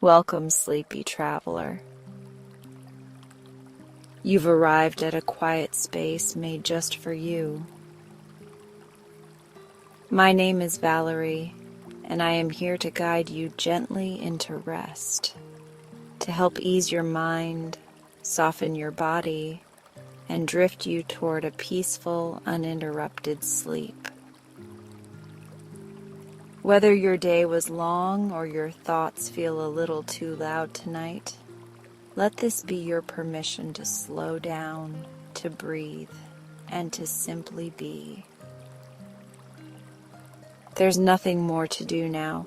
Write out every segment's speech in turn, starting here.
Welcome, sleepy traveler. You've arrived at a quiet space made just for you. My name is Valarie, and I am here to guide you gently into rest, to help ease your mind, soften your body, and drift you toward a peaceful, uninterrupted sleep. Whether your day was long or your thoughts feel a little too loud tonight, let this be your permission to slow down, to breathe, and to simply be. There's nothing more to do now.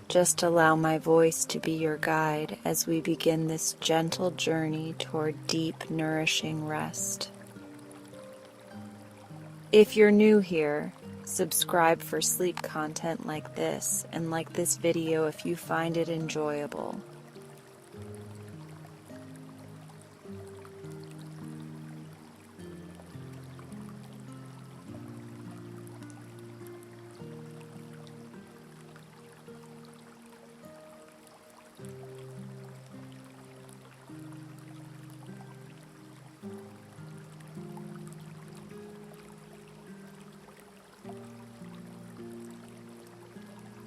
Just allow my voice to be your guide as we begin this gentle journey toward deep, nourishing rest. If you're new here, subscribe for sleep content like this, and like this video if you find it enjoyable.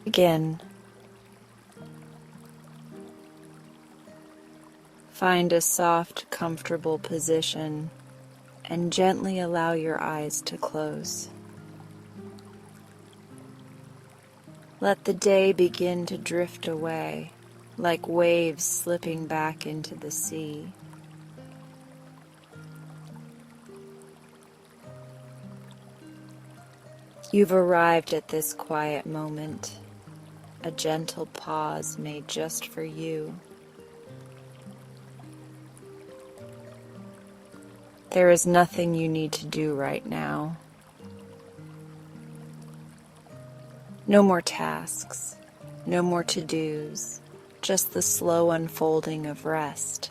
Begin. Find a soft, comfortable position and gently allow your eyes to close. Let the day begin to drift away, like waves slipping back into the sea. You've arrived at this quiet moment, a gentle pause made just for you. There is nothing you need to do right now. No more tasks, no more to-dos, just the slow unfolding of rest.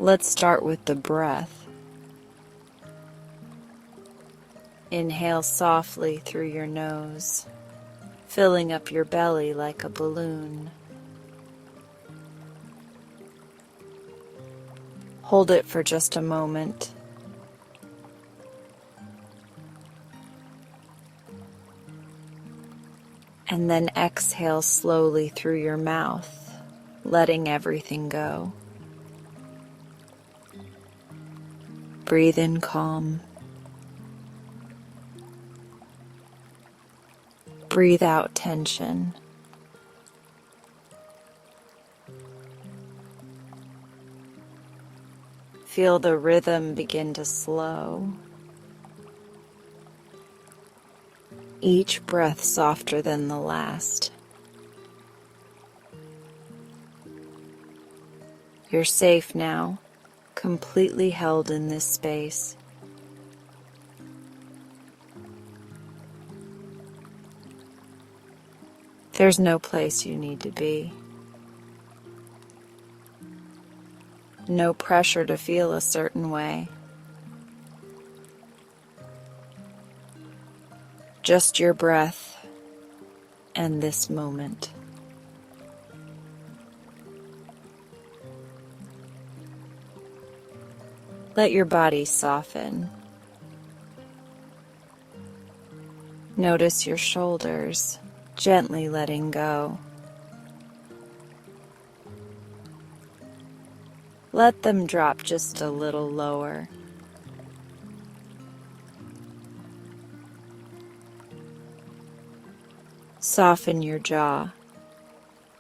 Let's start with the breath. Inhale softly through your nose, filling up your belly like a balloon. Hold it for just a moment. And then exhale slowly through your mouth, letting everything go. Breathe in calm. Breathe out tension. Feel the rhythm begin to slow. Each breath softer than the last. You're safe now, completely held in this space. There's no place you need to be. No pressure to feel a certain way. Just your breath and this moment. Let your body soften. Notice your shoulders, gently letting go. Let them drop just a little lower. Soften your jaw.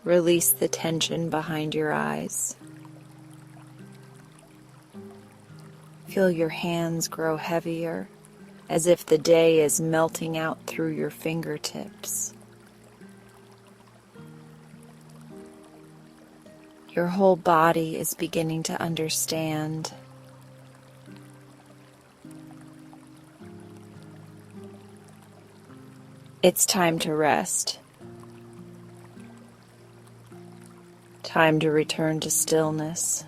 Release the tension behind your eyes. Feel your hands grow heavier, as if the day is melting out through your fingertips. Your whole body is beginning to understand. It's time to rest. Time to return to stillness.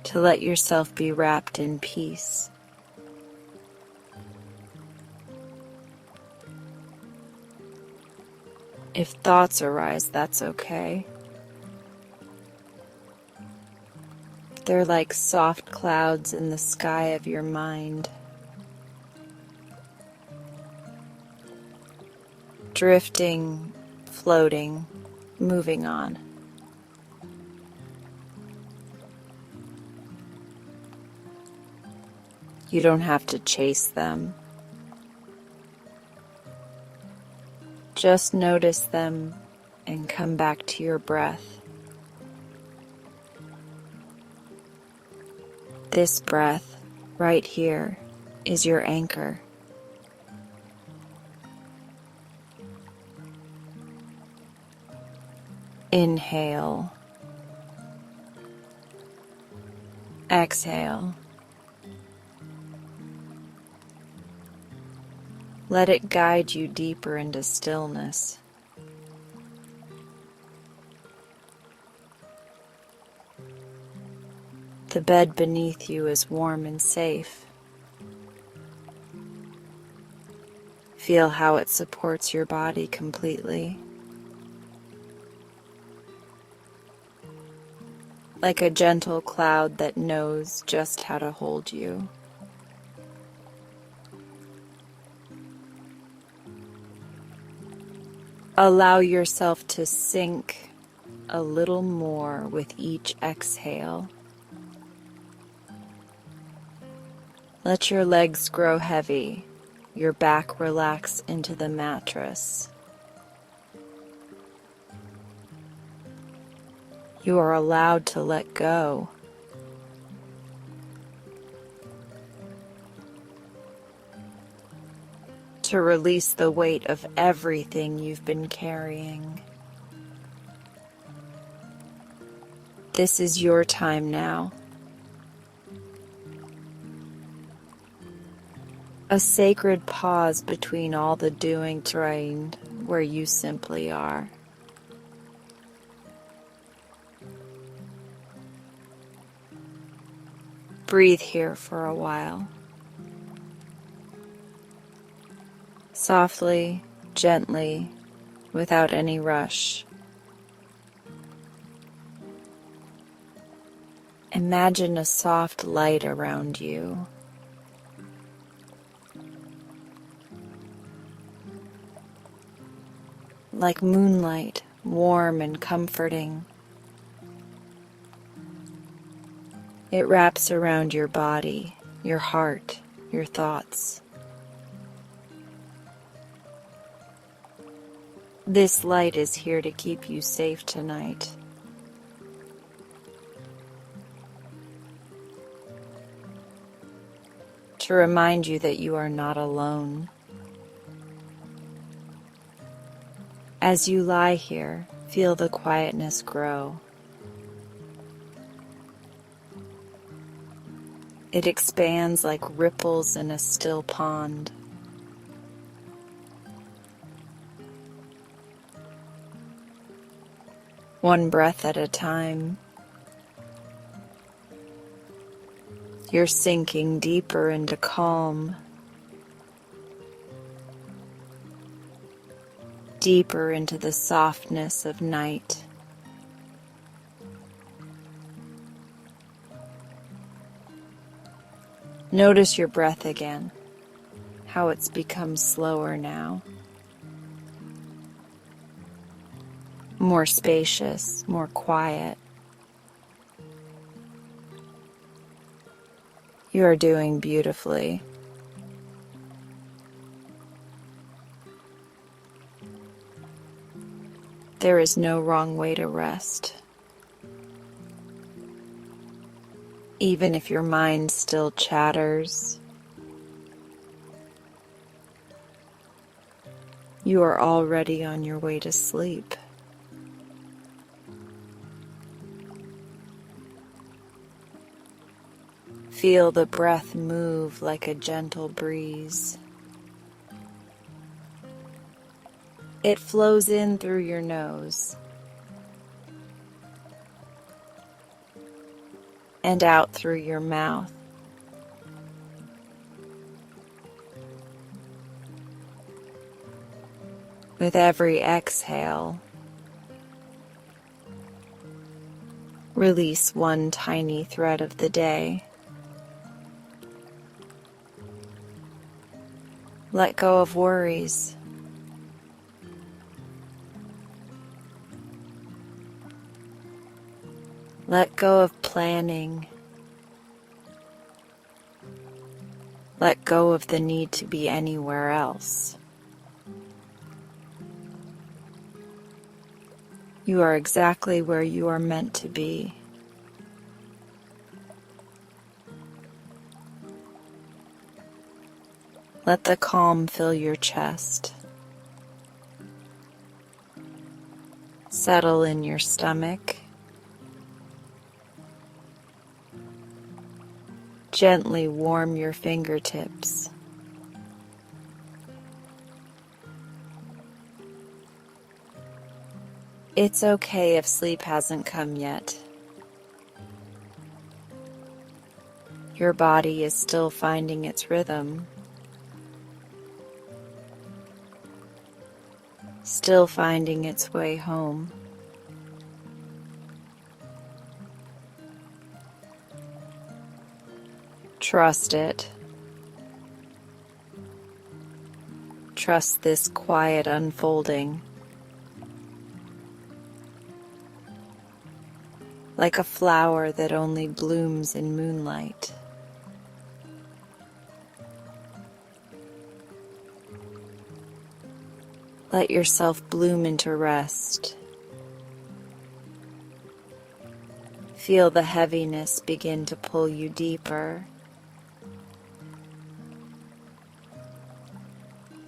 to let yourself be wrapped in peace. If thoughts arise, that's okay. They're like soft clouds in the sky of your mind, drifting, floating, moving on. You don't have to chase them. Just notice them and come back to your breath. This breath, right here, is your anchor. Inhale. Exhale. Let it guide you deeper into stillness. The bed beneath you is warm and safe. Feel how it supports your body completely. Like a gentle cloud that knows just how to hold you. Allow yourself to sink a little more with each exhale. Let your legs grow heavy, your back relax into the mattress. You are allowed to let go. To release the weight of everything you've been carrying. This is your time now. A sacred pause between all the doing terrain where you simply are. Breathe here for a while. Softly, gently, without any rush. Imagine a soft light around you. Like moonlight, warm and comforting. It wraps around your body, your heart, your thoughts. This light is here to keep you safe tonight. To remind you that you are not alone. As you lie here, feel the quietness grow. It expands like ripples in a still pond. One breath at a time. You're sinking deeper into calm, deeper into the softness of night. Notice your breath again, how it's become slower now. More spacious, more quiet. You are doing beautifully. There is no wrong way to rest. Even if your mind still chatters, you are already on your way to sleep. Feel the breath move like a gentle breeze. It flows in through your nose, and out through your mouth. With every exhale, release one tiny thread of the day. Let go of worries. Let go of planning. Let go of the need to be anywhere else. You are exactly where you are meant to be. Let the calm fill your chest. Settle in your stomach. Gently warm your fingertips. It's okay if sleep hasn't come yet. Your body is still finding its rhythm, still finding its way home. Trust it. Trust this quiet unfolding. Like a flower that only blooms in moonlight. Let yourself bloom into rest. Feel the heaviness begin to pull you deeper.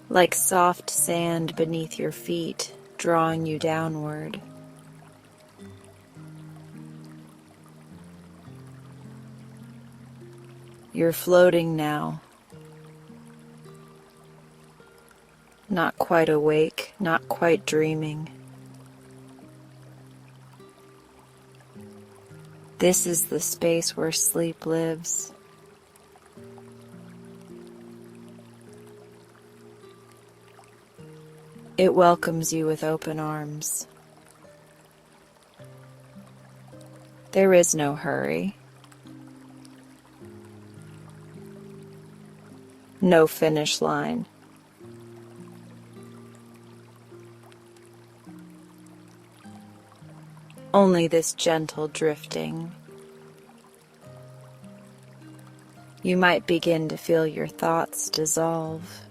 Like soft sand beneath your feet, drawing you downward. You're floating now. Not quite awake, not quite dreaming. This is the space where sleep lives. It welcomes you with open arms. There is no hurry. No finish line. Only this gentle drifting. You might begin to feel your thoughts dissolve.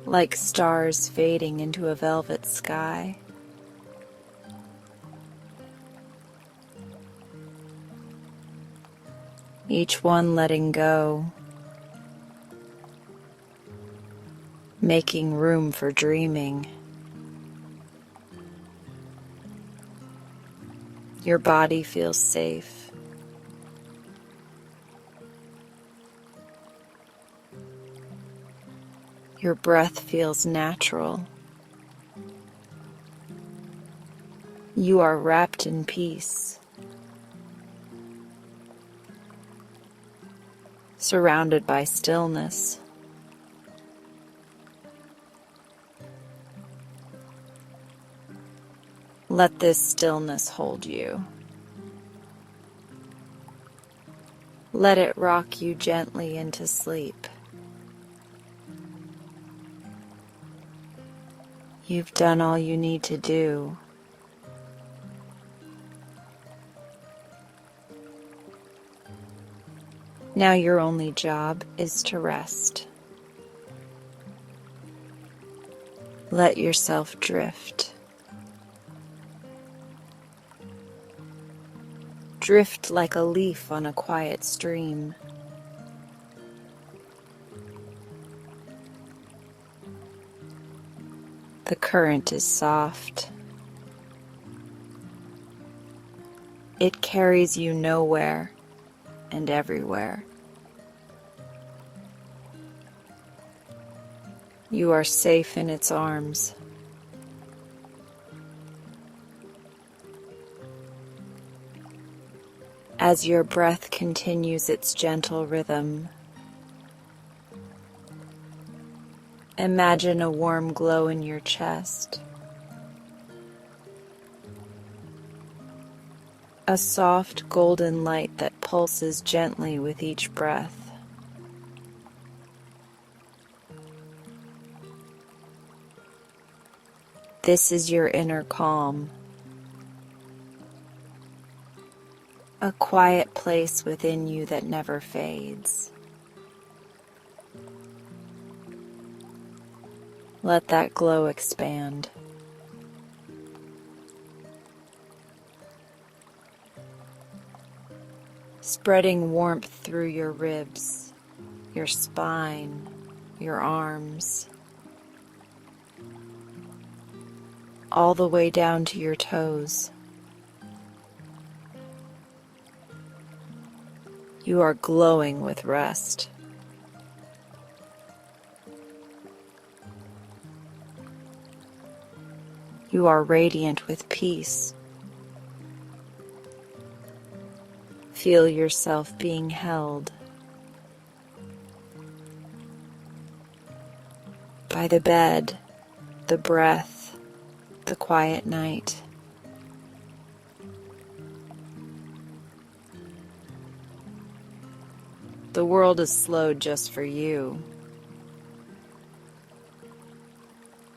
Like stars fading into a velvet sky. Each one letting go, making room for dreaming. Your body feels safe. Your breath feels natural. You are wrapped in peace, surrounded by stillness. Let this stillness hold you. Let it rock you gently into sleep. You've done all you need to do. Now your only job is to rest. Let yourself drift. Drift like a leaf on a quiet stream. The current is soft. It carries you nowhere and everywhere. You are safe in its arms. as your breath continues its gentle rhythm. Imagine a warm glow in your chest, a soft golden light that pulses gently with each breath. This is your inner calm, a quiet place within you that never fades. Let that glow expand. Spreading warmth through your ribs, your spine, your arms, all the way down to your toes. You are glowing with rest. You are radiant with peace. Feel yourself being held by the bed, the breath, the quiet night. The world is slowed just for you.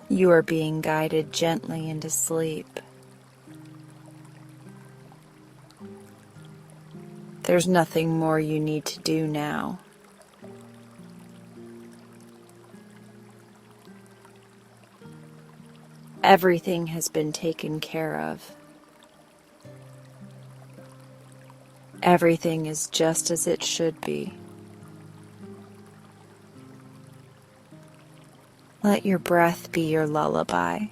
You are being guided gently into sleep. There's nothing more you need to do now. Everything has been taken care of. Everything is just as it should be. Let your breath be your lullaby.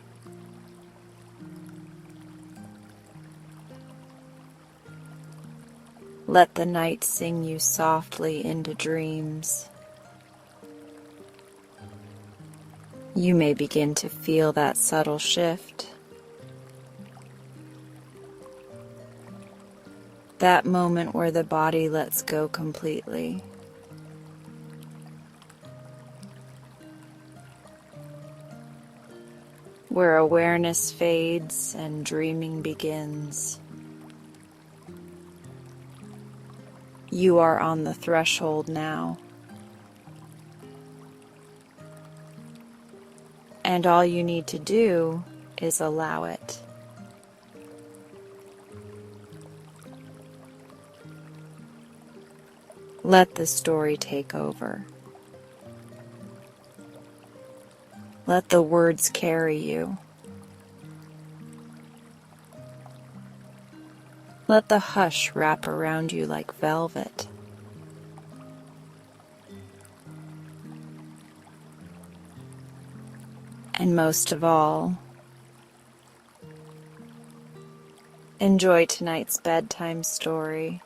Let the night sing you softly into dreams. You may begin to feel that subtle shift. That moment where the body lets go completely. Where awareness fades and dreaming begins. You are on the threshold now. And all you need to do is allow it. Let the story take over. Let the words carry you. Let the hush wrap around you like velvet. And most of all, enjoy tonight's bedtime story.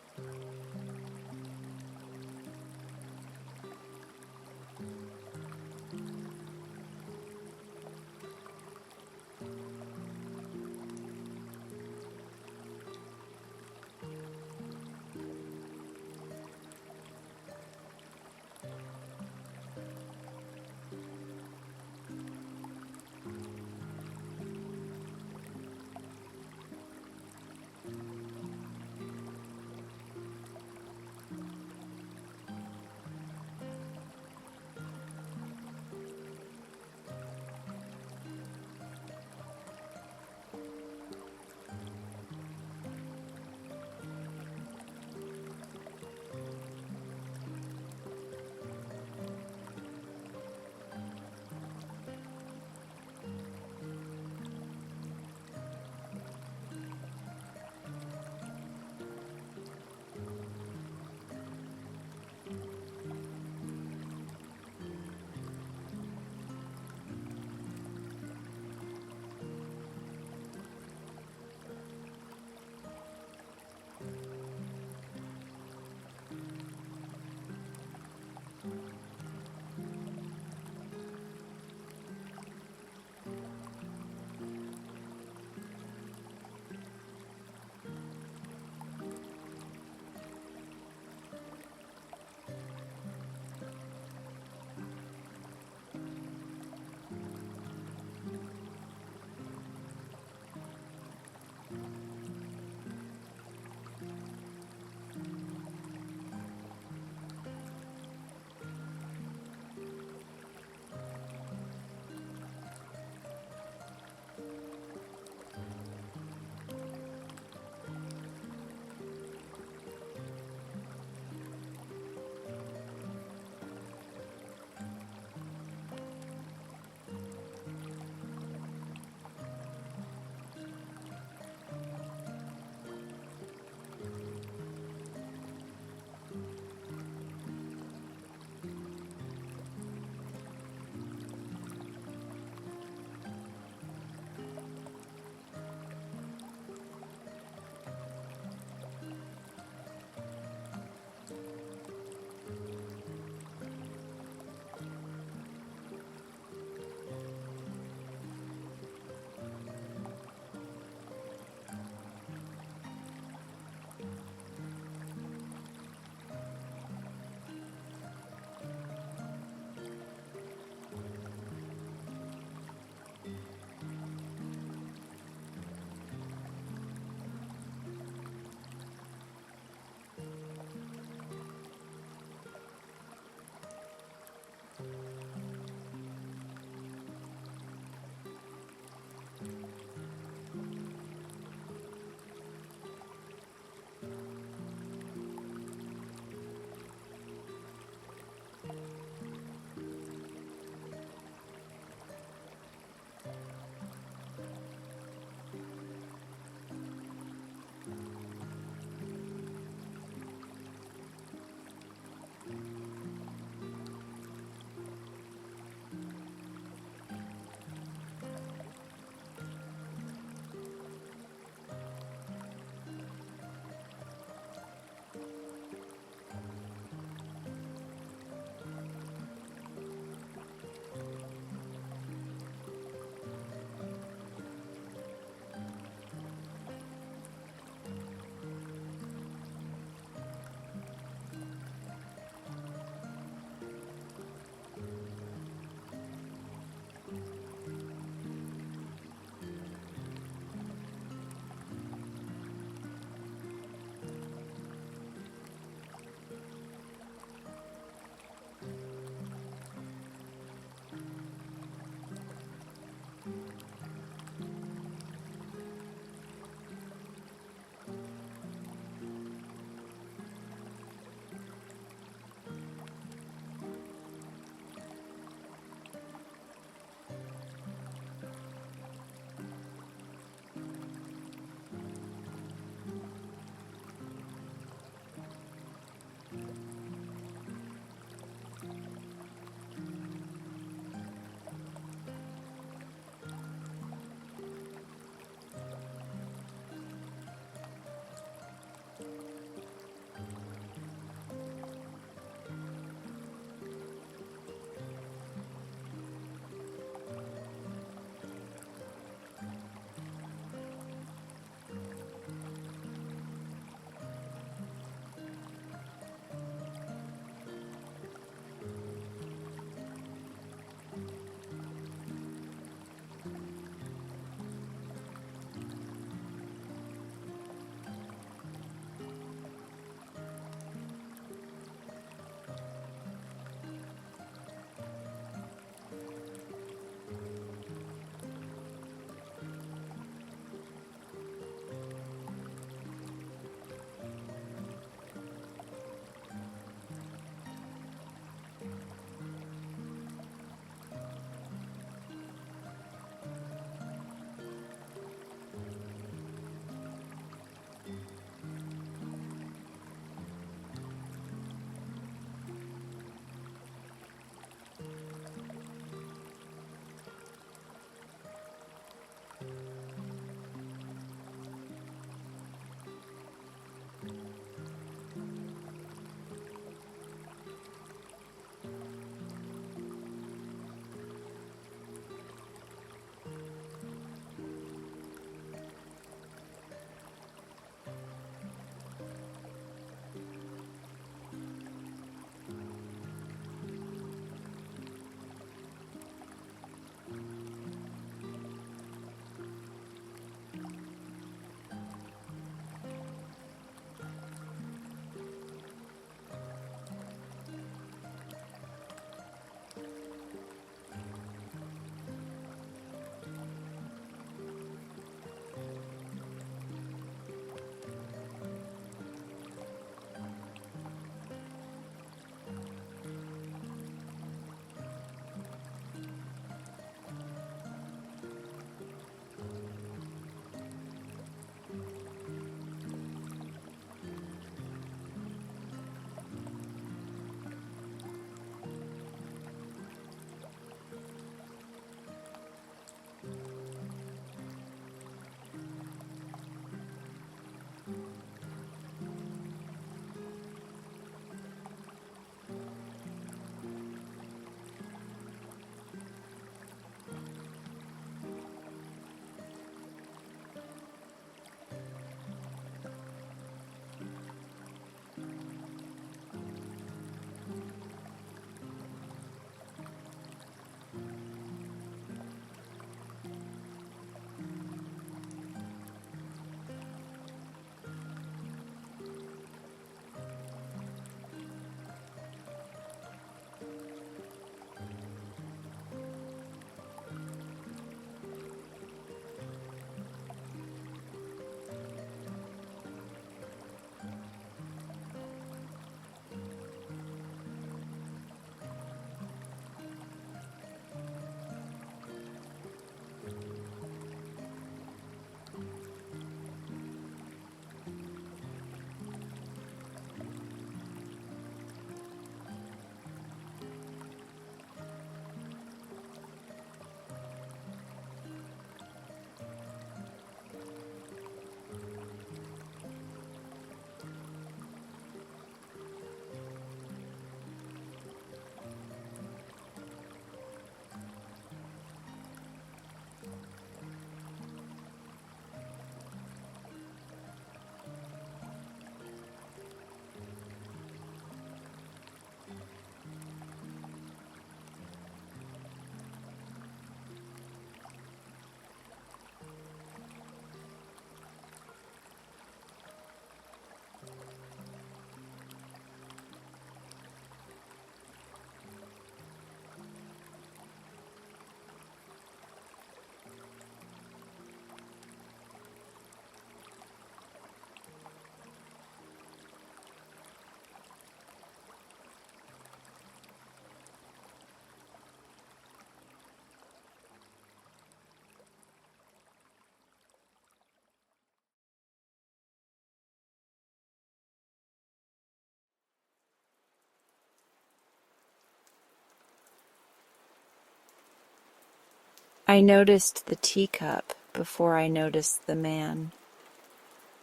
I noticed the teacup before I noticed the man.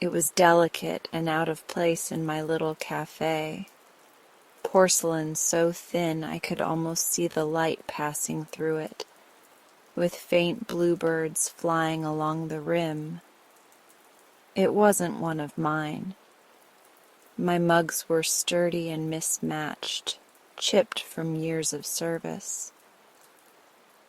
It was delicate and out of place in my little cafe. Porcelain so thin I could almost see the light passing through it, with faint bluebirds flying along the rim. It wasn't one of mine. My mugs were sturdy and mismatched, chipped from years of service.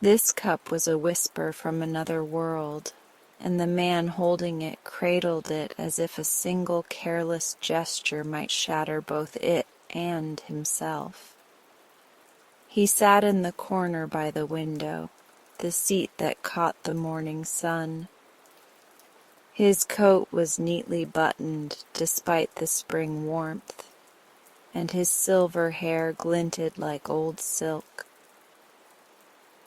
This cup was a whisper from another world, and the man holding it cradled it as if a single careless gesture might shatter both it and himself. He sat in the corner by the window, the seat that caught the morning sun. His coat was neatly buttoned despite the spring warmth, and his silver hair glinted like old silk.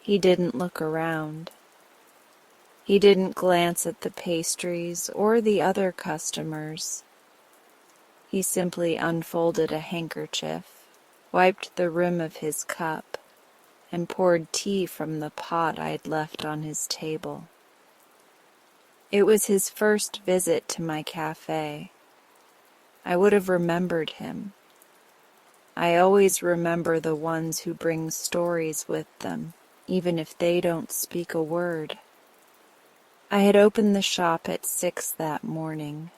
He didn't look around. He didn't glance at the pastries or the other customers. He simply unfolded a handkerchief, wiped the rim of his cup, and poured tea from the pot I'd left on his table. It was his first visit to my cafe. I would have remembered him. I always remember the ones who bring stories with them, even if they don't speak a word. I had opened the shop at 6 that morning,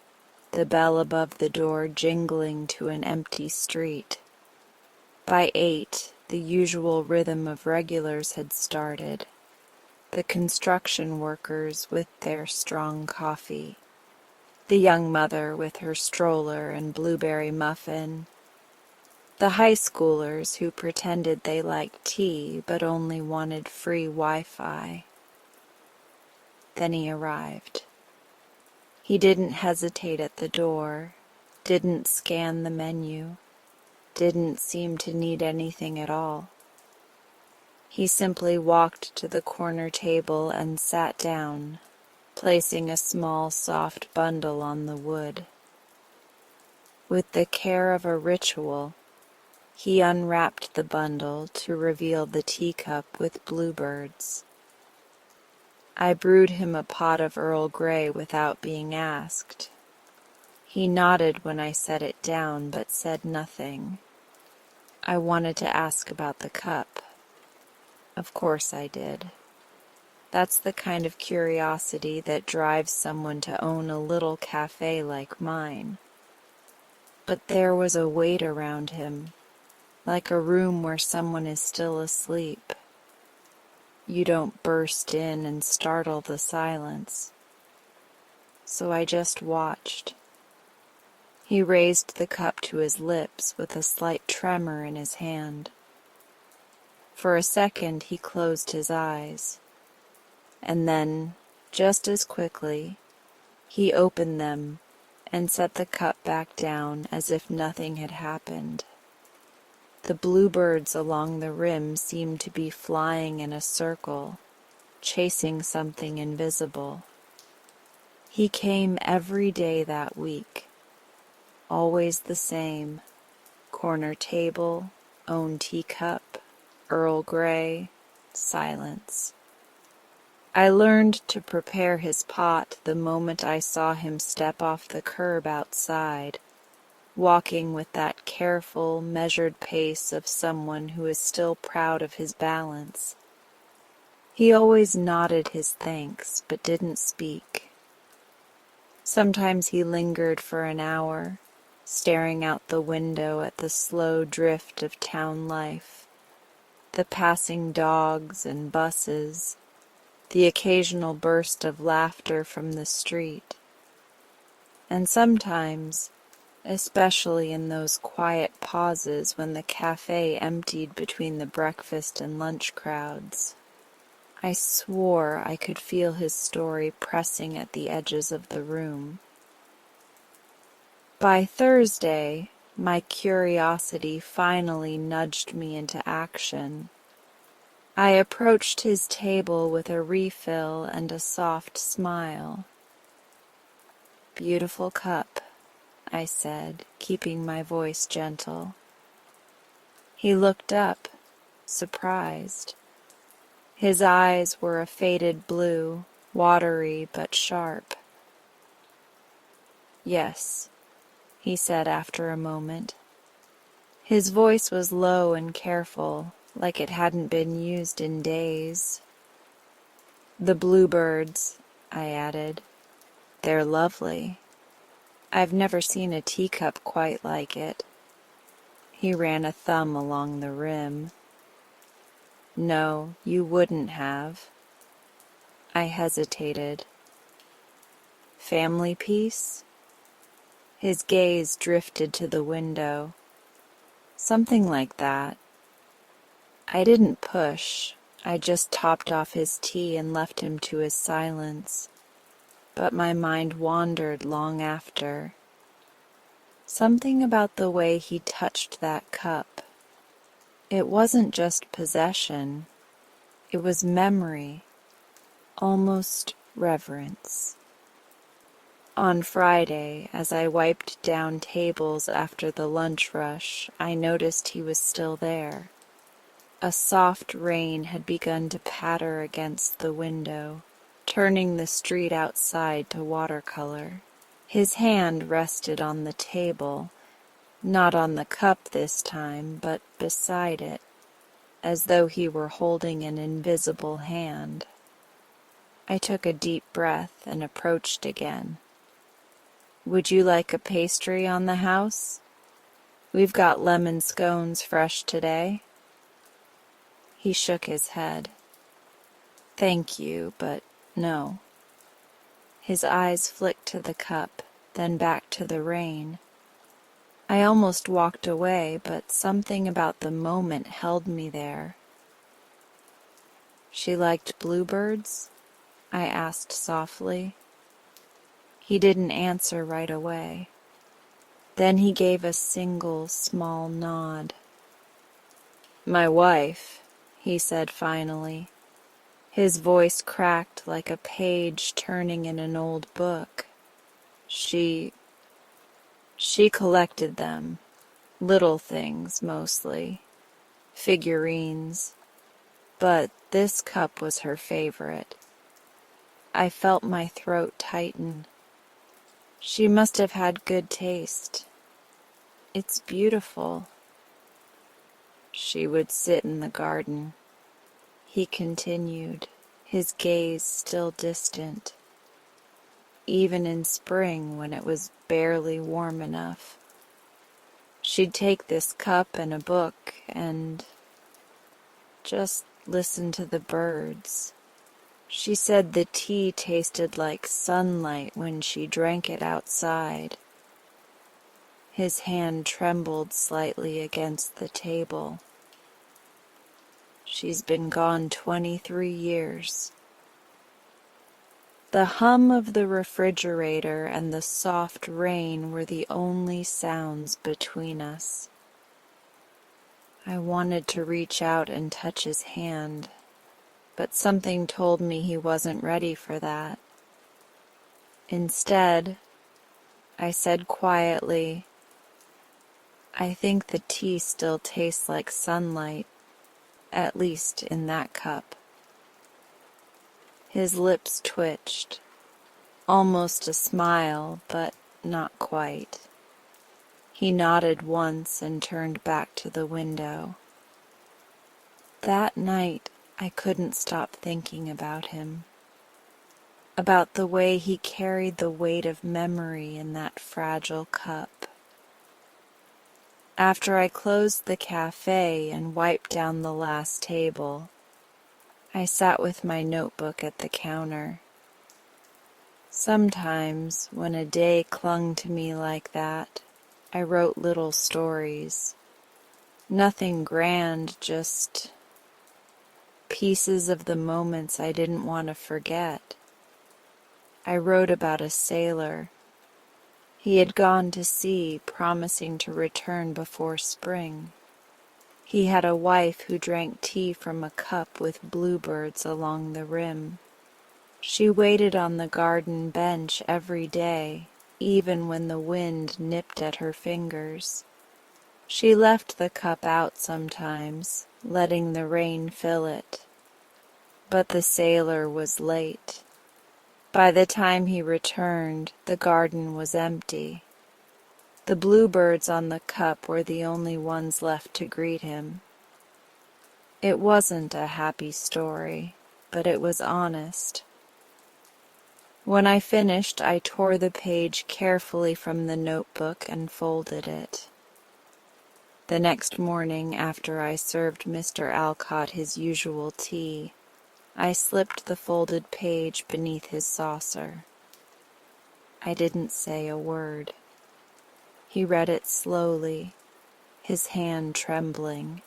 the bell above the door jingling to an empty street. By 8, the usual rhythm of regulars had started, the construction workers with their strong coffee, the young mother with her stroller and blueberry muffin, the high schoolers who pretended they liked tea but only wanted free Wi-Fi. Then he arrived. He didn't hesitate at the door, didn't scan the menu, didn't seem to need anything at all. He simply walked to the corner table and sat down, placing a small soft bundle on the wood. With the care of a ritual, he unwrapped the bundle to reveal the teacup with bluebirds. I brewed him a pot of Earl Grey without being asked. He nodded when I set it down, but said nothing. I wanted to ask about the cup. Of course I did. That's the kind of curiosity that drives someone to own a little cafe like mine. But there was a weight around him, like a room where someone is still asleep. You don't burst in and startle the silence. So I just watched. He raised the cup to his lips with a slight tremor in his hand. For a second he closed his eyes, and then, just as quickly, he opened them and set the cup back down as if nothing had happened. The bluebirds along the rim seemed to be flying in a circle, chasing something invisible. He came every day that week, always the same: corner table, own teacup, Earl Grey, silence. I learned to prepare his pot the moment I saw him step off the curb outside, walking with that careful, measured pace of someone who is still proud of his balance. He always nodded his thanks, but didn't speak. Sometimes he lingered for an hour, staring out the window at the slow drift of town life, the passing dogs and buses, the occasional burst of laughter from the street. And sometimes, especially in those quiet pauses when the cafe emptied between the breakfast and lunch crowds, I swore I could feel his story pressing at the edges of the room. By Thursday, my curiosity finally nudged me into action. I approached his table with a refill and a soft smile. "Beautiful cup," I said, keeping my voice gentle. He looked up, surprised. His eyes were a faded blue, watery but sharp. "Yes," he said after a moment. His voice was low and careful, like it hadn't been used in days. "The bluebirds," I added. "They're lovely. I've never seen a teacup quite like it." He ran a thumb along the rim. "No, you wouldn't have." I hesitated. "Family piece?" His gaze drifted to the window. "Something like that." I didn't push. I just topped off his tea and left him to his silence. But my mind wandered long after. Something about the way he touched that cup. It wasn't just possession. It was memory, almost reverence. On Friday, as I wiped down tables after the lunch rush, I noticed he was still there. A soft rain had begun to patter against the window, turning the street outside to watercolor. His hand rested on the table, not on the cup this time, but beside it, as though he were holding an invisible hand. I took a deep breath and approached again. "Would you like a pastry on the house? We've got lemon scones fresh today." He shook his head. "Thank you, but no." His eyes flicked to the cup, then back to the rain. I almost walked away, but something about the moment held me there. "She liked bluebirds?" I asked softly. He didn't answer right away. Then he gave a single small nod. "My wife," he said finally. His voice cracked like a page turning in an old book. She collected them. Little things, mostly. Figurines. But this cup was her favorite. I felt my throat tighten. She must have had good taste. It's beautiful. She would sit in the garden. He continued, his gaze still distant. Even in spring, when it was barely warm enough. She'd take this cup and a book and just listen to the birds. She said the tea tasted like sunlight when she drank it outside. His hand trembled slightly against the table. She's been gone 23 years. The hum of the refrigerator and the soft rain were the only sounds between us. I wanted to reach out and touch his hand, but something told me he wasn't ready for that. Instead, I said quietly, "I think the tea still tastes like sunlight, at least in that cup." His lips twitched, almost a smile, but not quite. He nodded once and turned back to the window. That night, I couldn't stop thinking about him, about the way he carried the weight of memory in that fragile cup. After I closed the cafe and wiped down the last table, I sat with my notebook at the counter. Sometimes, when a day clung to me like that, I wrote little stories. Nothing grand, just pieces of the moments I didn't want to forget. I wrote about a sailor. He had gone to sea, promising to return before spring. He had a wife who drank tea from a cup with bluebirds along the rim. She waited on the garden bench every day, even when the wind nipped at her fingers. She left the cup out sometimes, letting the rain fill it. But the sailor was late. By the time he returned, the garden was empty. The bluebirds on the cup were the only ones left to greet him. It wasn't a happy story, but it was honest. When I finished, I tore the page carefully from the notebook and folded it. The next morning, after I served Mr. Alcott his usual tea, I slipped the folded page beneath his saucer. I didn't say a word. He read it slowly, his hand trembling.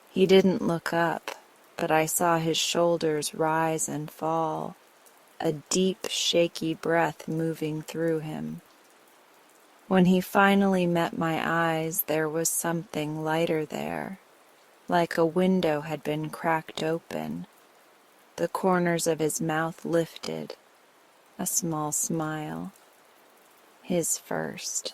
He didn't look up, but I saw his shoulders rise and fall, a deep, shaky breath moving through him. When he finally met my eyes, there was something lighter there, like a window had been cracked open. The corners of his mouth lifted, a small smile. His first.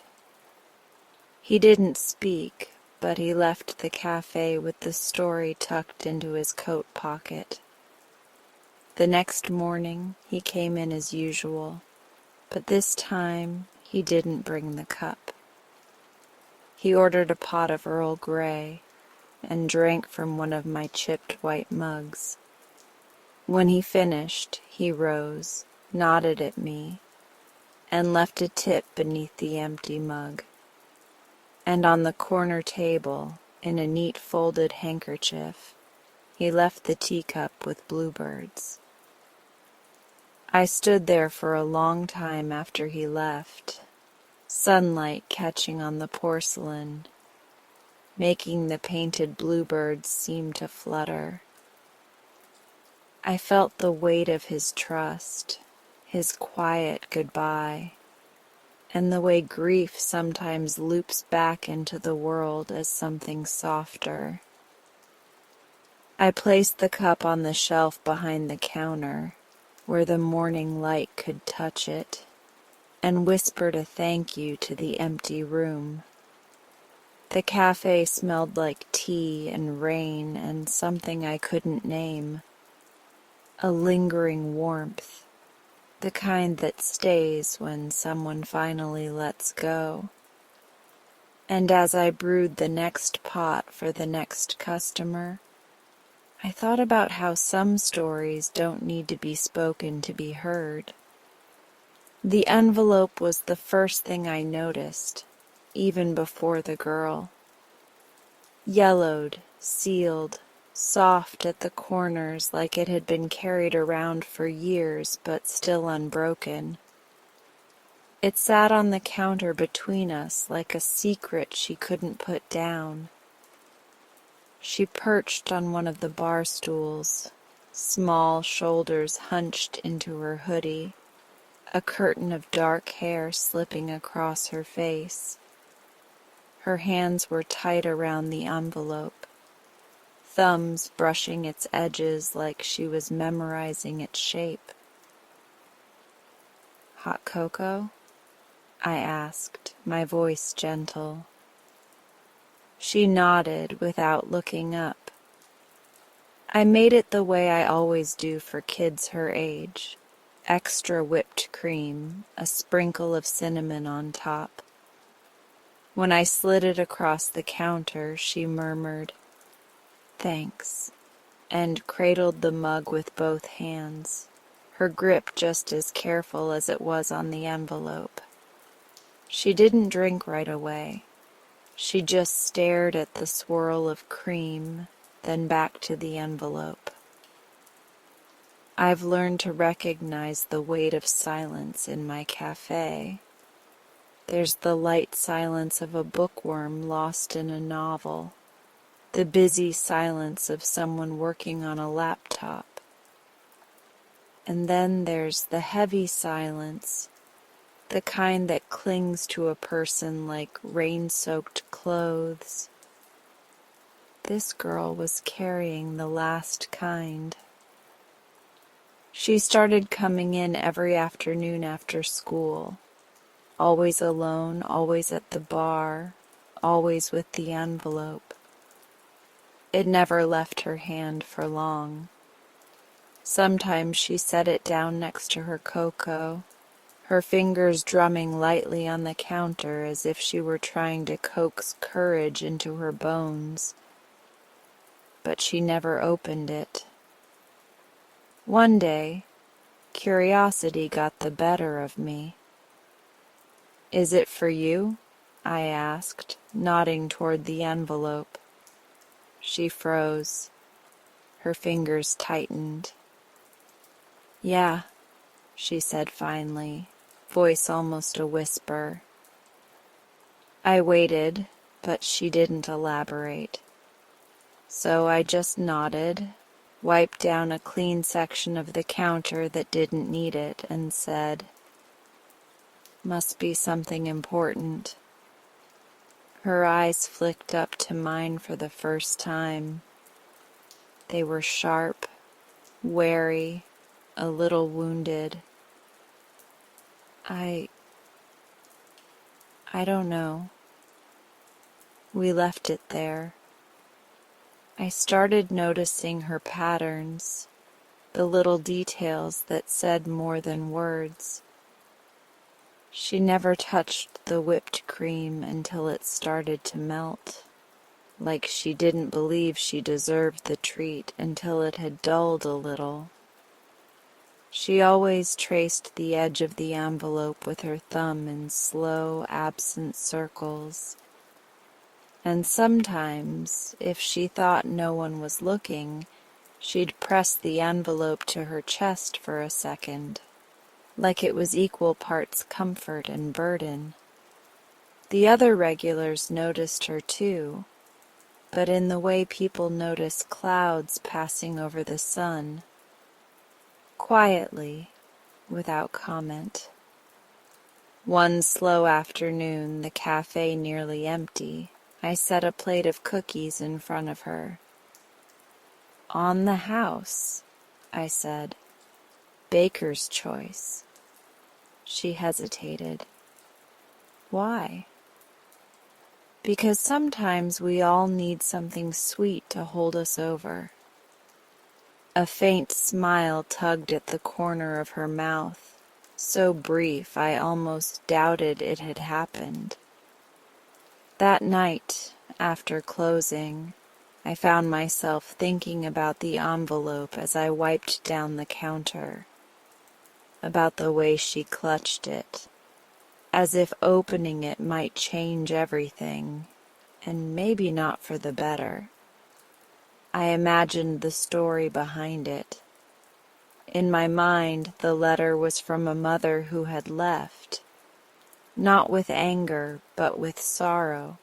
He didn't speak, but he left the cafe with the story tucked into his coat pocket. The next morning he came in as usual, but this time he didn't bring the cup. He ordered a pot of Earl Grey and drank from one of my chipped white mugs. When he finished, he rose, nodded at me, and left a tip beneath the empty mug. And on the corner table, in a neat folded handkerchief, he left the teacup with bluebirds. I stood there for a long time after he left, sunlight catching on the porcelain, making the painted bluebirds seem to flutter. I felt the weight of his trust, his quiet goodbye, and the way grief sometimes loops back into the world as something softer. I placed the cup on the shelf behind the counter, where the morning light could touch it, and whispered a thank you to the empty room. The cafe smelled like tea and rain and something I couldn't name. A lingering warmth, the kind that stays when someone finally lets go. And as I brewed the next pot for the next customer, I thought about how some stories don't need to be spoken to be heard. The envelope was the first thing I noticed, even before the girl. Yellowed, sealed, soft at the corners like it had been carried around for years but still unbroken. It sat on the counter between us like a secret she couldn't put down. She perched on one of the bar stools, small shoulders hunched into her hoodie, a curtain of dark hair slipping across her face. Her hands were tight around the envelope, thumbs brushing its edges like she was memorizing its shape. "Hot cocoa?" I asked, my voice gentle. She nodded without looking up. I made it the way I always do for kids her age. Extra whipped cream, a sprinkle of cinnamon on top. When I slid it across the counter, she murmured, "Thanks," and cradled the mug with both hands, her grip just as careful as it was on the envelope. She didn't drink right away. She just stared at the swirl of cream, then back to the envelope. I've learned to recognize the weight of silence in my cafe. There's the light silence of a bookworm lost in a novel, the busy silence of someone working on a laptop. And then there's the heavy silence, the kind that clings to a person like rain-soaked clothes. This girl was carrying the last kind. She started coming in every afternoon after school, always alone, always at the bar, always with the envelope. It never left her hand for long. Sometimes she set it down next to her cocoa, her fingers drumming lightly on the counter as if she were trying to coax courage into her bones. But she never opened it. One day, curiosity got the better of me. "Is it for you?" I asked, nodding toward the envelope. She froze. Her fingers tightened. "Yeah," she said finally, voice almost a whisper. I waited, but she didn't elaborate. So I just nodded, wiped down a clean section of the counter that didn't need it, and said, "Must be something important." Her eyes flicked up to mine for the first time. They were sharp, wary, a little wounded. I don't know. We left it there. I started noticing her patterns, the little details that said more than words. She never touched the whipped cream until it started to melt, like she didn't believe she deserved the treat until it had dulled a little. She always traced the edge of the envelope with her thumb in slow, absent circles. And sometimes, if she thought no one was looking, she'd press the envelope to her chest for a second, like it was equal parts comfort and burden. The other regulars noticed her too, but in the way people notice clouds passing over the sun, quietly, without comment. One slow afternoon, the cafe nearly empty, I set a plate of cookies in front of her. "On the house," I said. "Baker's choice." She hesitated. "Why?" "Because sometimes we all need something sweet to hold us over." A faint smile tugged at the corner of her mouth, so brief I almost doubted it had happened. That night, after closing, I found myself thinking about the envelope as I wiped down the counter, about the way she clutched it, as if opening it might change everything, and maybe not for the better. I imagined the story behind it. In my mind, the letter was from a mother who had left, not with anger, but with sorrow.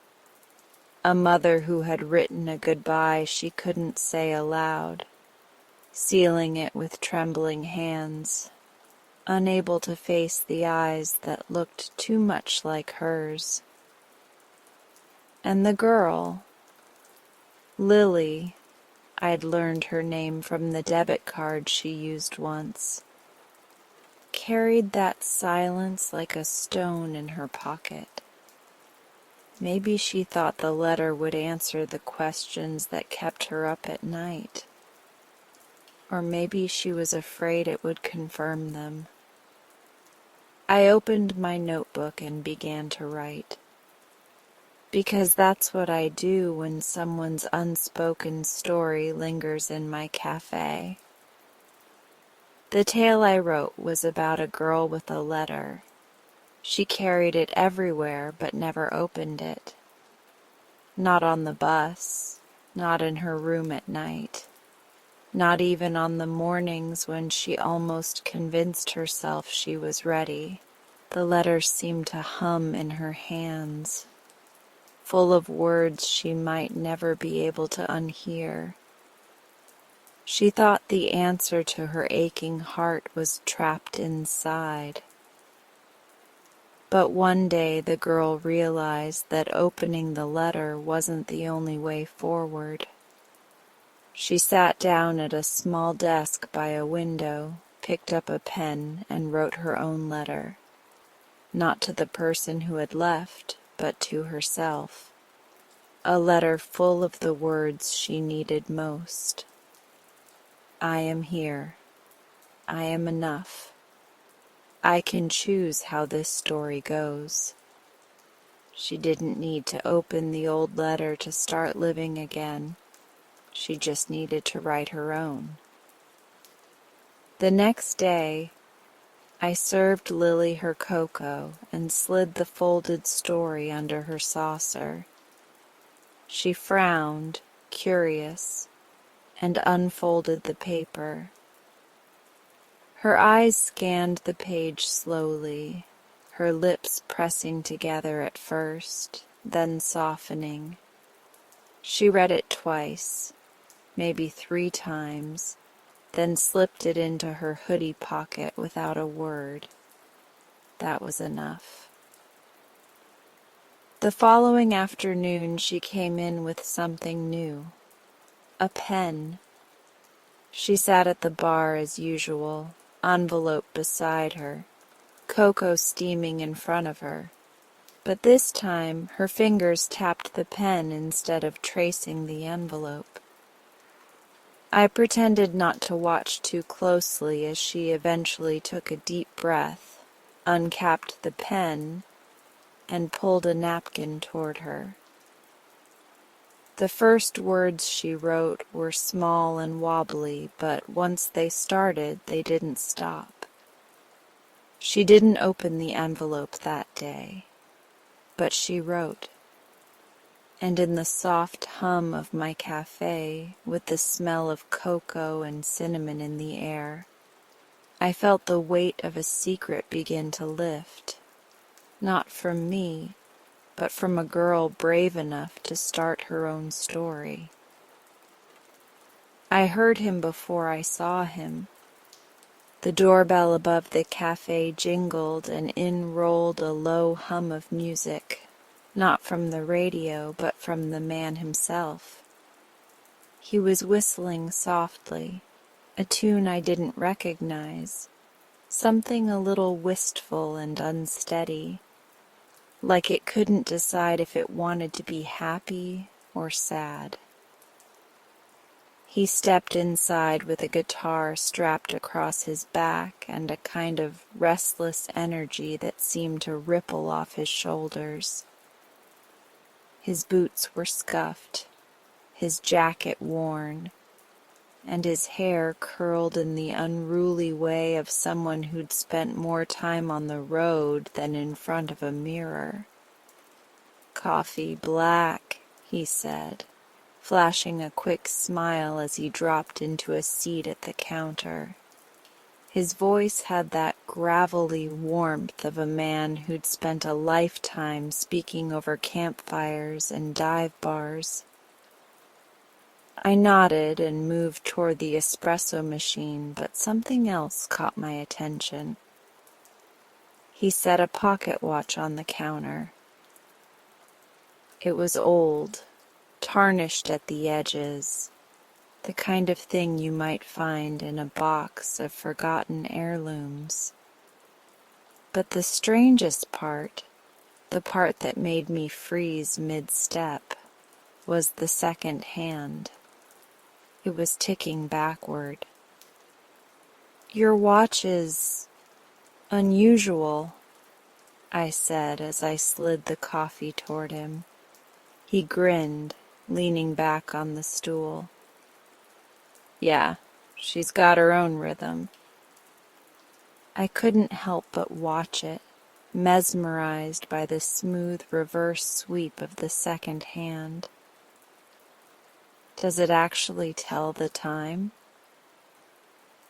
A mother who had written a goodbye she couldn't say aloud, sealing it with trembling hands, unable to face the eyes that looked too much like hers. And the girl, Lily, I'd learned her name from the debit card she used once, carried that silence like a stone in her pocket. Maybe she thought the letter would answer the questions that kept her up at night. Or maybe she was afraid it would confirm them. I opened my notebook and began to write. Because that's what I do when someone's unspoken story lingers in my cafe. The tale I wrote was about a girl with a letter. She carried it everywhere but never opened it. Not on the bus, not in her room at night, not even on the mornings when she almost convinced herself she was ready. The letter seemed to hum in her hands, full of words she might never be able to unhear. She thought the answer to her aching heart was trapped inside. But one day the girl realized that opening the letter wasn't the only way forward. She sat down at a small desk by a window, picked up a pen, and wrote her own letter. Not to the person who had left, but to herself. A letter full of the words she needed most. I am here. I am enough. I can choose how this story goes. She didn't need to open the old letter to start living again. She just needed to write her own. The next day, I served Lily her cocoa and slid the folded story under her saucer. She frowned, curious, and unfolded the paper. Her eyes scanned the page slowly, her lips pressing together at first, then softening. She read it twice, maybe 3 times, then slipped it into her hoodie pocket without a word. That was enough. The following afternoon she came in with something new. A pen. She sat at the bar as usual, envelope beside her, cocoa steaming in front of her. But this time her fingers tapped the pen instead of tracing the envelope. I pretended not to watch too closely as she eventually took a deep breath, uncapped the pen, and pulled a napkin toward her. The first words she wrote were small and wobbly, but once they started, they didn't stop. She didn't open the envelope that day, but she wrote. And in the soft hum of my cafe, with the smell of cocoa and cinnamon in the air, I felt the weight of a secret begin to lift, not from me, but from a girl brave enough to start her own story. I heard him before I saw him. The doorbell above the cafe jingled, and in rolled a low hum of music, not from the radio, but from the man himself. He was whistling softly, a tune I didn't recognize, something a little wistful and unsteady, like it couldn't decide if it wanted to be happy or sad. He stepped inside with a guitar strapped across his back and a kind of restless energy that seemed to ripple off his shoulders. His boots were scuffed, his jacket worn, and his hair curled in the unruly way of someone who'd spent more time on the road than in front of a mirror. "Coffee black," he said, flashing a quick smile as he dropped into a seat at the counter. His voice had that gravelly warmth of a man who'd spent a lifetime speaking over campfires and dive bars. I nodded and moved toward the espresso machine, but something else caught my attention. He set a pocket watch on the counter. It was old, tarnished at the edges, the kind of thing you might find in a box of forgotten heirlooms. But the strangest part, the part that made me freeze mid-step, was the second hand. It was ticking backward. "Your watch is unusual," I said as I slid the coffee toward him. He grinned, leaning back on the stool. "Yeah, she's got her own rhythm." I couldn't help but watch it, mesmerized by the smooth reverse sweep of the second hand. "Does it actually tell the time?"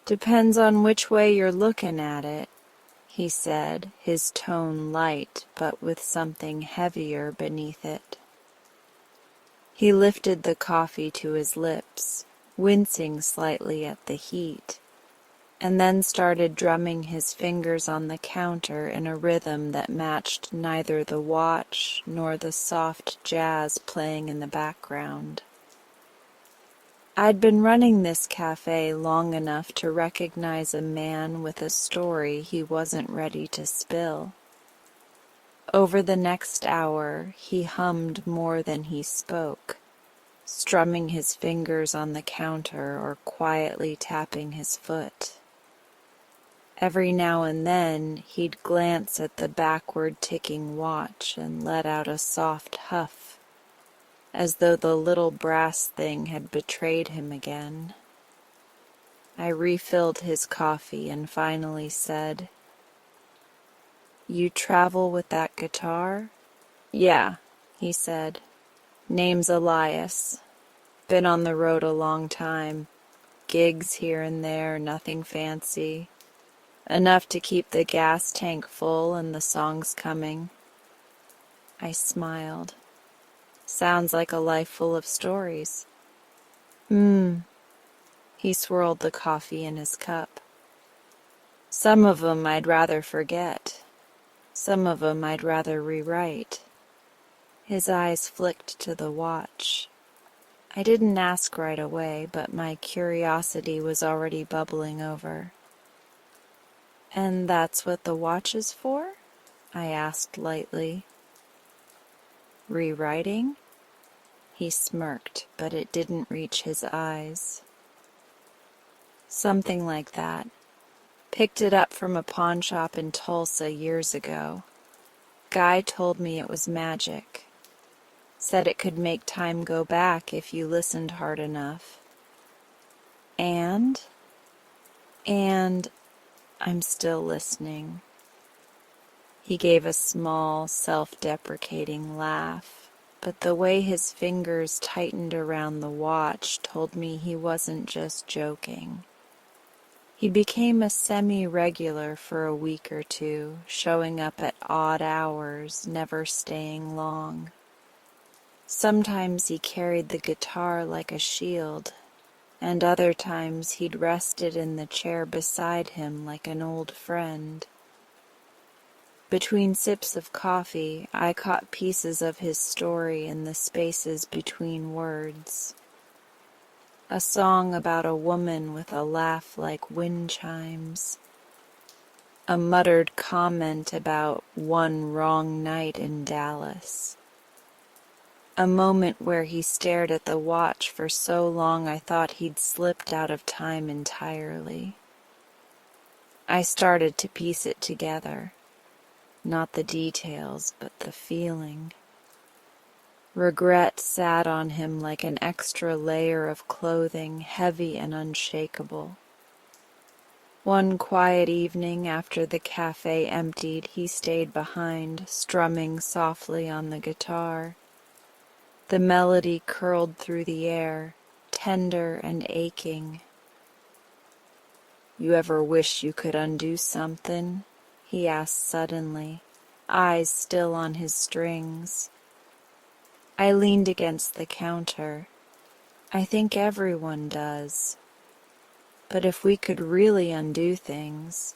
"Depends on which way you're looking at it," he said, his tone light but with something heavier beneath it. He lifted the coffee to his lips, wincing slightly at the heat, and then started drumming his fingers on the counter in a rhythm that matched neither the watch nor the soft jazz playing in the background. I'd been running this cafe long enough to recognize a man with a story he wasn't ready to spill. Over the next hour, he hummed more than he spoke, strumming his fingers on the counter or quietly tapping his foot. Every now and then, he'd glance at the backward-ticking watch and let out a soft huff, as though the little brass thing had betrayed him again. I refilled his coffee and finally said, "You travel with that guitar?" "Yeah," he said. "Name's Elias. Been on the road a long time. Gigs here and there, nothing fancy. Enough to keep the gas tank full and the songs coming." I smiled. "Sounds like a life full of stories." He swirled the coffee in his cup. "Some of 'em I'd rather forget. Some of 'em I'd rather rewrite." His eyes flicked to the watch. I didn't ask right away, but my curiosity was already bubbling over. "And that's what the watch is for?" I asked lightly. "Rewriting?" He smirked, but it didn't reach his eyes. "Something like that. Picked it up from a pawn shop in Tulsa years ago. Guy told me it was magic. Said it could make time go back if you listened hard enough. And I'm still listening." He gave a small, self-deprecating laugh, but the way his fingers tightened around the watch told me he wasn't just joking. He became a semi-regular for a week or two, showing up at odd hours, never staying long. Sometimes he carried the guitar like a shield, and other times he'd rested in the chair beside him like an old friend. Between sips of coffee, I caught pieces of his story in the spaces between words. A song about a woman with a laugh like wind chimes. A muttered comment about one wrong night in Dallas. a moment where he stared at the watch for so long I thought he'd slipped out of time entirely. I started to piece it together, not the details, but the feeling. Regret sat on him like an extra layer of clothing, heavy and unshakable. One quiet evening after the cafe emptied, he stayed behind, strumming softly on the guitar. The melody curled through the air, tender and aching. "You ever wish you could undo something?" he asked suddenly, eyes still on his strings. I leaned against the counter. "I think everyone does. But if we could really undo things,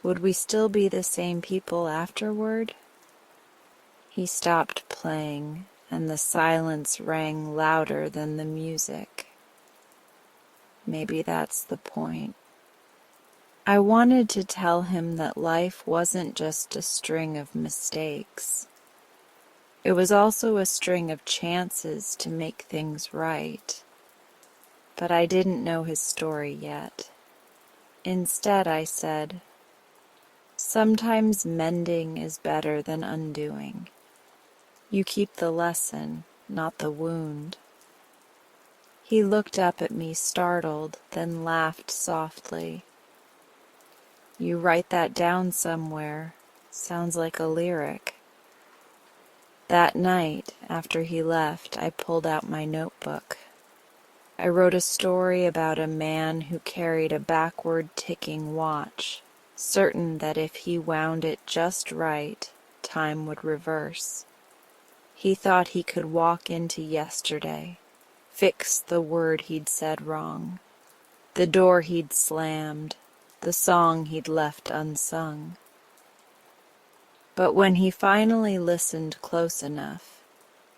would we still be the same people afterward?" He stopped playing, and the silence rang louder than the music. Maybe that's the point. I wanted to tell him that life wasn't just a string of mistakes. It was also a string of chances to make things right. But I didn't know his story yet. Instead, I said, "Sometimes mending is better than undoing. You keep the lesson, not the wound." He looked up at me startled, then laughed softly. "You write that down somewhere. Sounds like a lyric." That night, after he left, I pulled out my notebook. I wrote a story about a man who carried a backward ticking watch, certain that if he wound it just right, time would reverse. He thought he could walk into yesterday, fix the word he'd said wrong, the door he'd slammed, the song he'd left unsung. But when he finally listened close enough,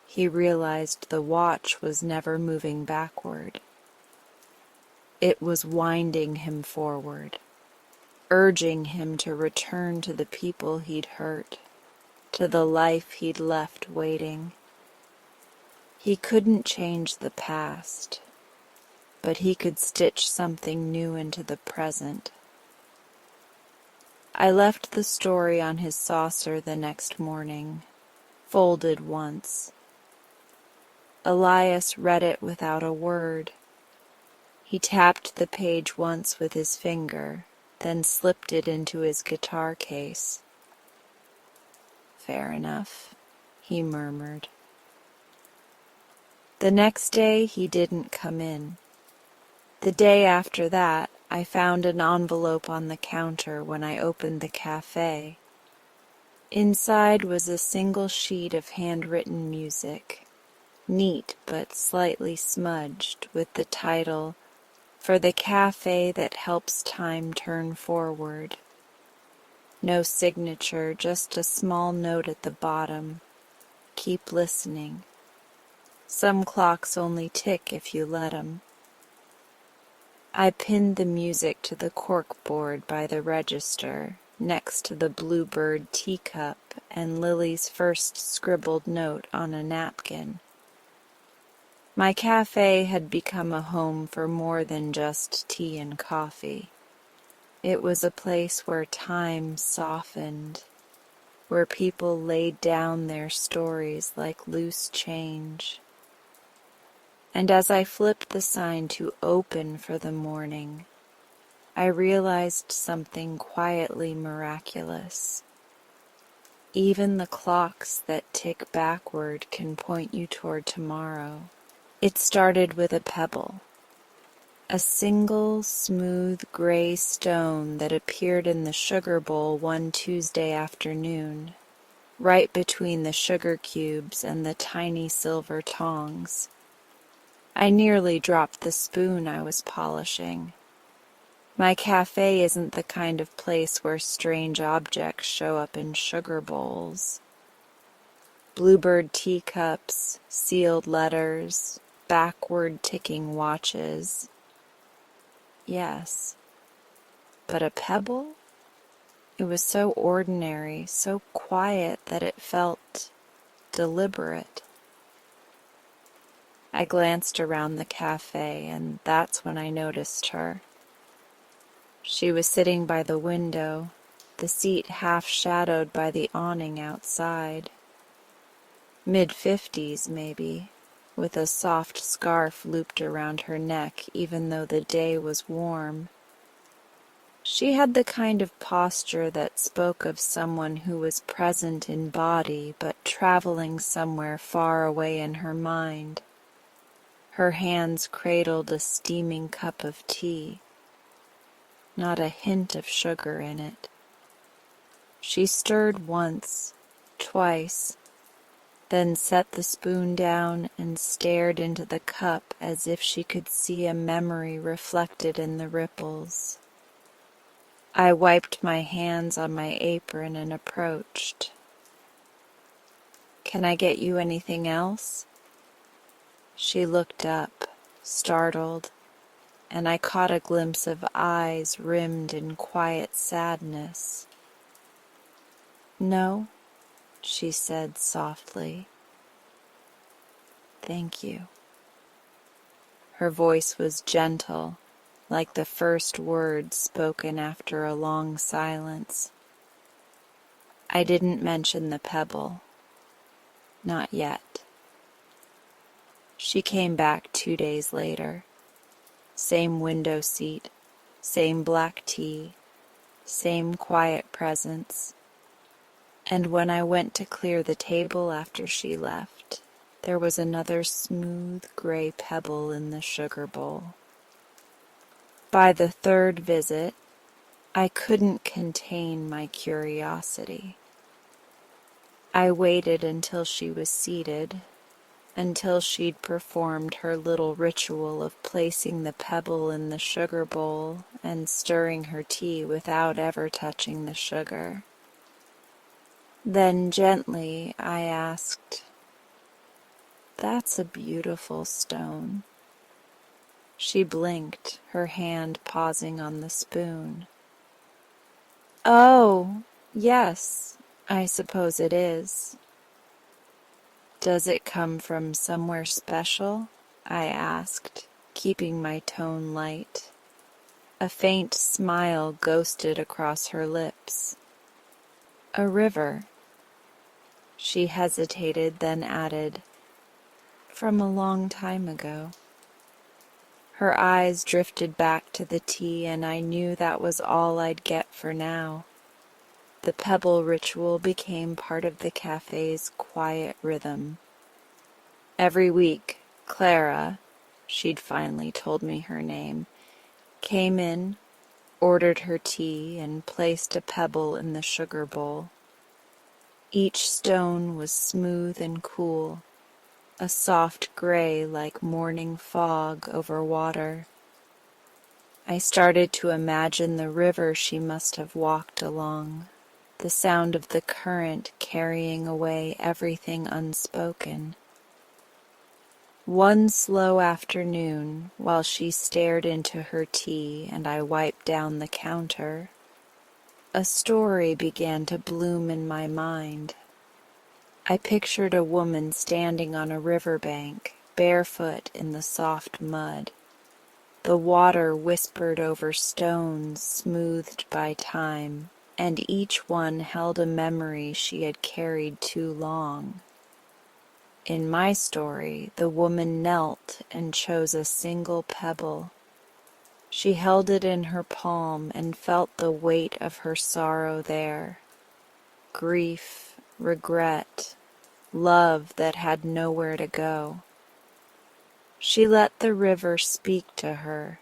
he realized the watch was never moving backward. It was winding him forward, urging him to return to the people he'd hurt, to the life he'd left waiting. He couldn't change the past, but he could stitch something new into the present. I left the story on his saucer the next morning, folded once. Elias read it without a word. He tapped the page once with his finger, then slipped it into his guitar case. "Fair enough," he murmured. The next day he didn't come in. The day after that, I found an envelope on the counter when I opened the cafe. Inside was a single sheet of handwritten music, neat but slightly smudged, with the title, "For the Cafe That Helps Time Turn Forward." No signature, just a small note at the bottom. "Keep listening. Some clocks only tick if you let 'em." I pinned the music to the corkboard by the register, next to the bluebird teacup and Lily's first scribbled note on a napkin. My cafe had become a home for more than just tea and coffee. It was a place where time softened, where people laid down their stories like loose change. And as I flipped the sign to open for the morning, I realized something quietly miraculous. Even the clocks that tick backward can point you toward tomorrow. It started with a pebble, a single smooth gray stone that appeared in the sugar bowl one Tuesday afternoon, right between the sugar cubes and the tiny silver tongs. I nearly dropped the spoon I was polishing. My cafe isn't the kind of place where strange objects show up in sugar bowls. Bluebird teacups, sealed letters, backward ticking watches. Yes, but a pebble? It was so ordinary, so quiet that it felt deliberate. I glanced around the cafe, and that's when I noticed her. She was sitting by the window, the seat half shadowed by the awning outside. Mid-50s, maybe, with a soft scarf looped around her neck even though the day was warm. She had the kind of posture that spoke of someone who was present in body but traveling somewhere far away in her mind. Her hands cradled a steaming cup of tea, not a hint of sugar in it. She stirred once, twice, then set the spoon down and stared into the cup as if she could see a memory reflected in the ripples. I wiped my hands on my apron and approached. "Can I get you anything else?" She looked up, startled, and I caught a glimpse of eyes rimmed in quiet sadness. "No," she said softly. "Thank you." Her voice was gentle, like the first words spoken after a long silence. I didn't mention the pebble. Not yet. She came back 2 days later. Same window seat, same black tea, same quiet presence. And when I went to clear the table after she left, there was another smooth gray pebble in the sugar bowl. By the third visit, I couldn't contain my curiosity. I waited until she was seated, until she'd performed her little ritual of placing the pebble in the sugar bowl and stirring her tea without ever touching the sugar. Then gently I asked, "That's a beautiful stone." She blinked, her hand pausing on the spoon. "Oh, yes, I suppose it is." "Does it come from somewhere special?" I asked, keeping my tone light. A faint smile ghosted across her lips. "A river." She hesitated, then added, "From a long time ago." Her eyes drifted back to the tea, and I knew that was all I'd get for now. The pebble ritual became part of the cafe's quiet rhythm. Every week, Clara, she'd finally told me her name, came in, ordered her tea, and placed a pebble in the sugar bowl. Each stone was smooth and cool, a soft gray like morning fog over water. I started to imagine the river she must have walked along, the sound of the current carrying away everything unspoken. One slow afternoon, while she stared into her tea and I wiped down the counter, a story began to bloom in my mind. I pictured a woman standing on a riverbank, barefoot in the soft mud. The water whispered over stones smoothed by time, and each one held a memory she had carried too long. In my story, the woman knelt and chose a single pebble. She held it in her palm and felt the weight of her sorrow there. Grief, regret, love that had nowhere to go. She let the river speak to her,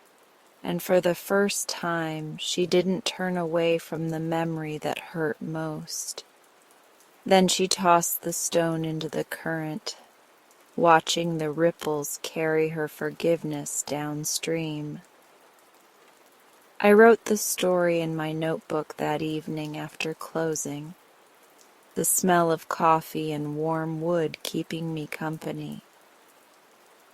and for the first time she didn't turn away from the memory that hurt most. Then she tossed the stone into the current, watching the ripples carry her forgiveness downstream. I wrote the story in my notebook that evening after closing, the smell of coffee and warm wood keeping me company.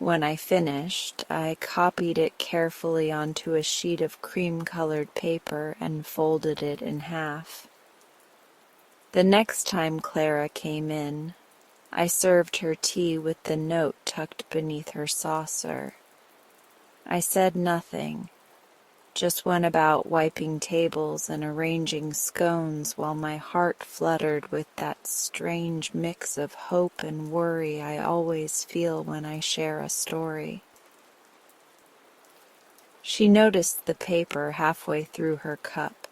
When I finished, I copied it carefully onto a sheet of cream-colored paper and folded it in half. The next time Clara came in, I served her tea with the note tucked beneath her saucer. I said nothing, just went about wiping tables and arranging scones while my heart fluttered with that strange mix of hope and worry I always feel when I share a story. She noticed the paper halfway through her cup.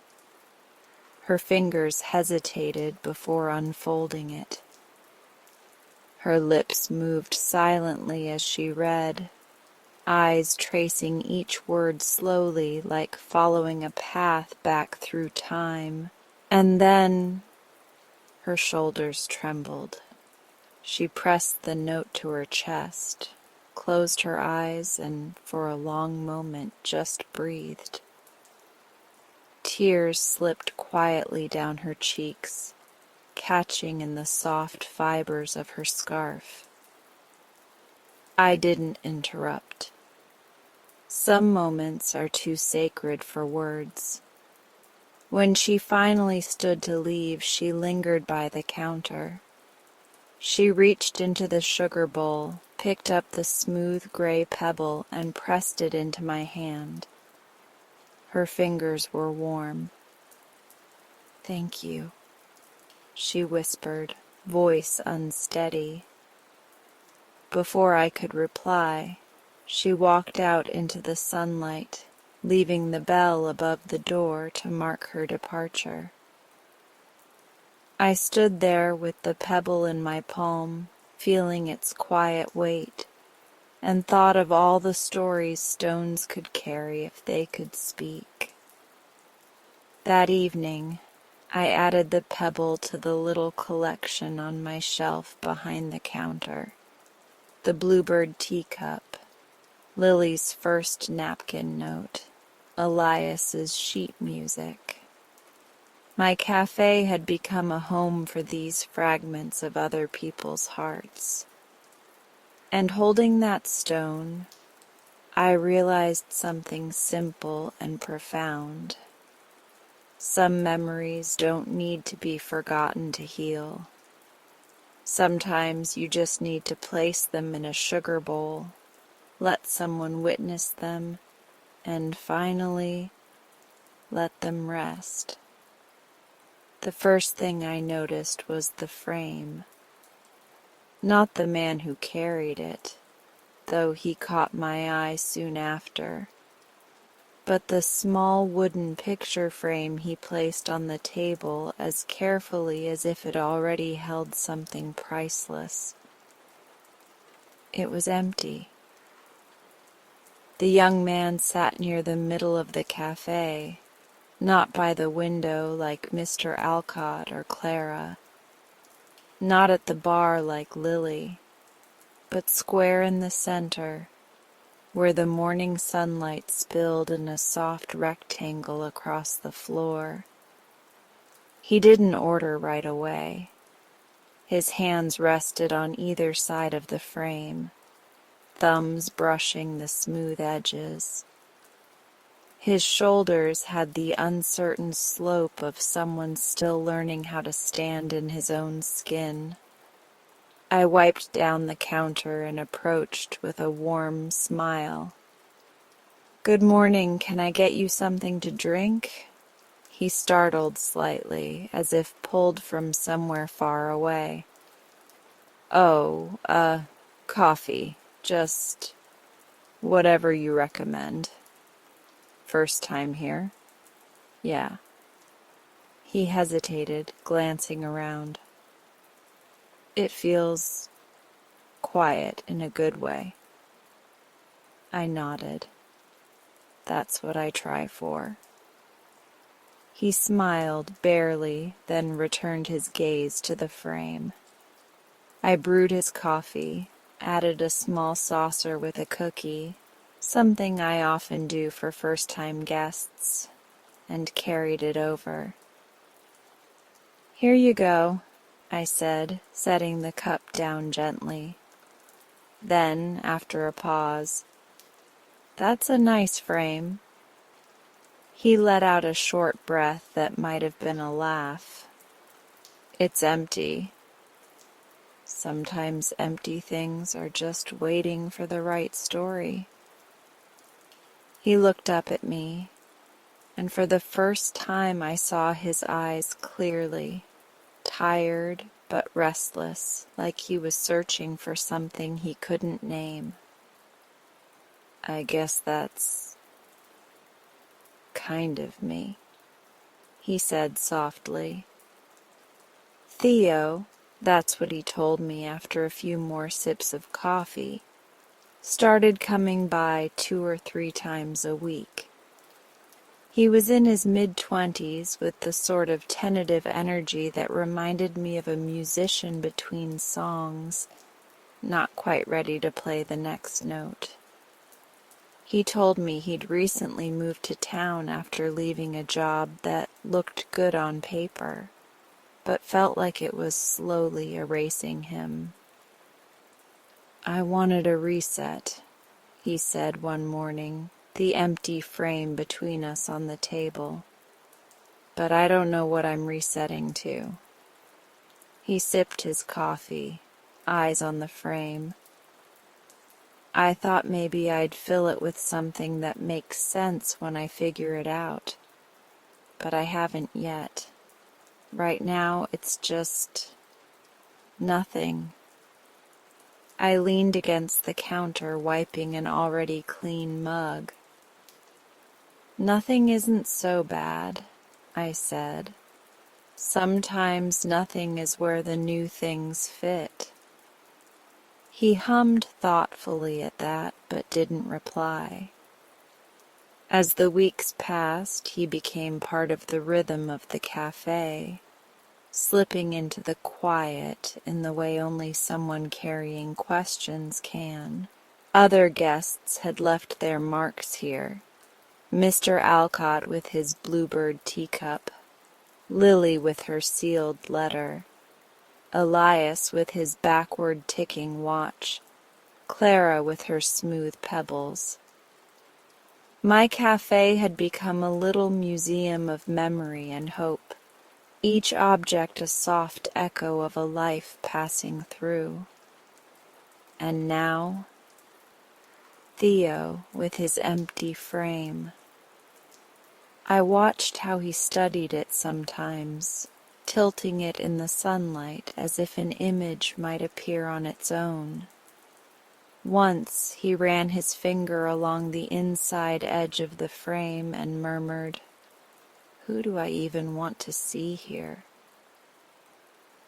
Her fingers hesitated before unfolding it. Her lips moved silently as she read, eyes tracing each word slowly like following a path back through time. And then her shoulders trembled. She pressed the note to her chest, closed her eyes, and for a long moment just breathed. Tears slipped quietly down her cheeks, catching in the soft fibers of her scarf. I didn't interrupt. Some moments are too sacred for words. When she finally stood to leave, she lingered by the counter. She reached into the sugar bowl, picked up the smooth gray pebble, and pressed it into my hand. Her fingers were warm. "Thank you," she whispered, voice unsteady. Before I could reply, she walked out into the sunlight, leaving the bell above the door to mark her departure. I stood there with the pebble in my palm, feeling its quiet weight, and thought of all the stories stones could carry if they could speak. That evening, I added the pebble to the little collection on my shelf behind the counter. The bluebird teacup, Lily's first napkin note, Elias's sheet music. My cafe had become a home for these fragments of other people's hearts. And holding that stone, I realized something simple and profound. Some memories don't need to be forgotten to heal. Sometimes you just need to place them in a sugar bowl, let someone witness them, and finally let them rest. The first thing I noticed was the frame. Not the man who carried it, though he caught my eye soon after, but the small wooden picture frame he placed on the table as carefully as if it already held something priceless. It was empty. The young man sat near the middle of the cafe, not by the window like Mr. Alcott or Clara, not at the bar like Lily, but square in the center, where the morning sunlight spilled in a soft rectangle across the floor. He didn't order right away. His hands rested on either side of the frame, thumbs brushing the smooth edges. His shoulders had the uncertain slope of someone still learning how to stand in his own skin. I wiped down the counter and approached with a warm smile. "Good morning, can I get you something to drink?" He startled slightly, as if pulled from somewhere far away. "Oh, coffee. Just whatever you recommend." "First time here?" "Yeah." He hesitated, glancing around. "It feels quiet in a good way." I nodded. "That's what I try for." He smiled barely, then returned his gaze to the frame. I brewed his coffee, added a small saucer with a cookie, something I often do for first-time guests, and carried it over. "Here you go," I said, setting the cup down gently. Then, after a pause, "That's a nice frame." He let out a short breath that might have been a laugh. "It's empty." Sometimes empty things are just waiting for the right story. He looked up at me, and for the first time I saw his eyes clearly, tired but restless, like he was searching for something he couldn't name. I guess that's kind of me, he said softly. Theo, that's what he told me after a few more sips of coffee, started coming by 2 or 3 times a week. He was in his mid-20s with the sort of tentative energy that reminded me of a musician between songs, not quite ready to play the next note. He told me he'd recently moved to town after leaving a job that looked good on paper, but felt like it was slowly erasing him. I wanted a reset, he said one morning, the empty frame between us on the table. But I don't know what I'm resetting to. He sipped his coffee, eyes on the frame. I thought maybe I'd fill it with something that makes sense when I figure it out. But I haven't yet. Right now, it's just nothing. I leaned against the counter, wiping an already clean mug. Nothing isn't so bad, I said. Sometimes nothing is where the new things fit. He hummed thoughtfully at that, but didn't reply. As the weeks passed, he became part of the rhythm of the cafe, slipping into the quiet in the way only someone carrying questions can. Other guests had left their marks here. Mr. Alcott with his bluebird teacup, Lily with her sealed letter, Elias with his backward ticking watch, Clara with her smooth pebbles. My cafe had become a little museum of memory and hope, each object a soft echo of a life passing through. And now, Theo with his empty frame. I watched how he studied it sometimes, tilting it in the sunlight as if an image might appear on its own. Once he ran his finger along the inside edge of the frame and murmured, "Who do I even want to see here?"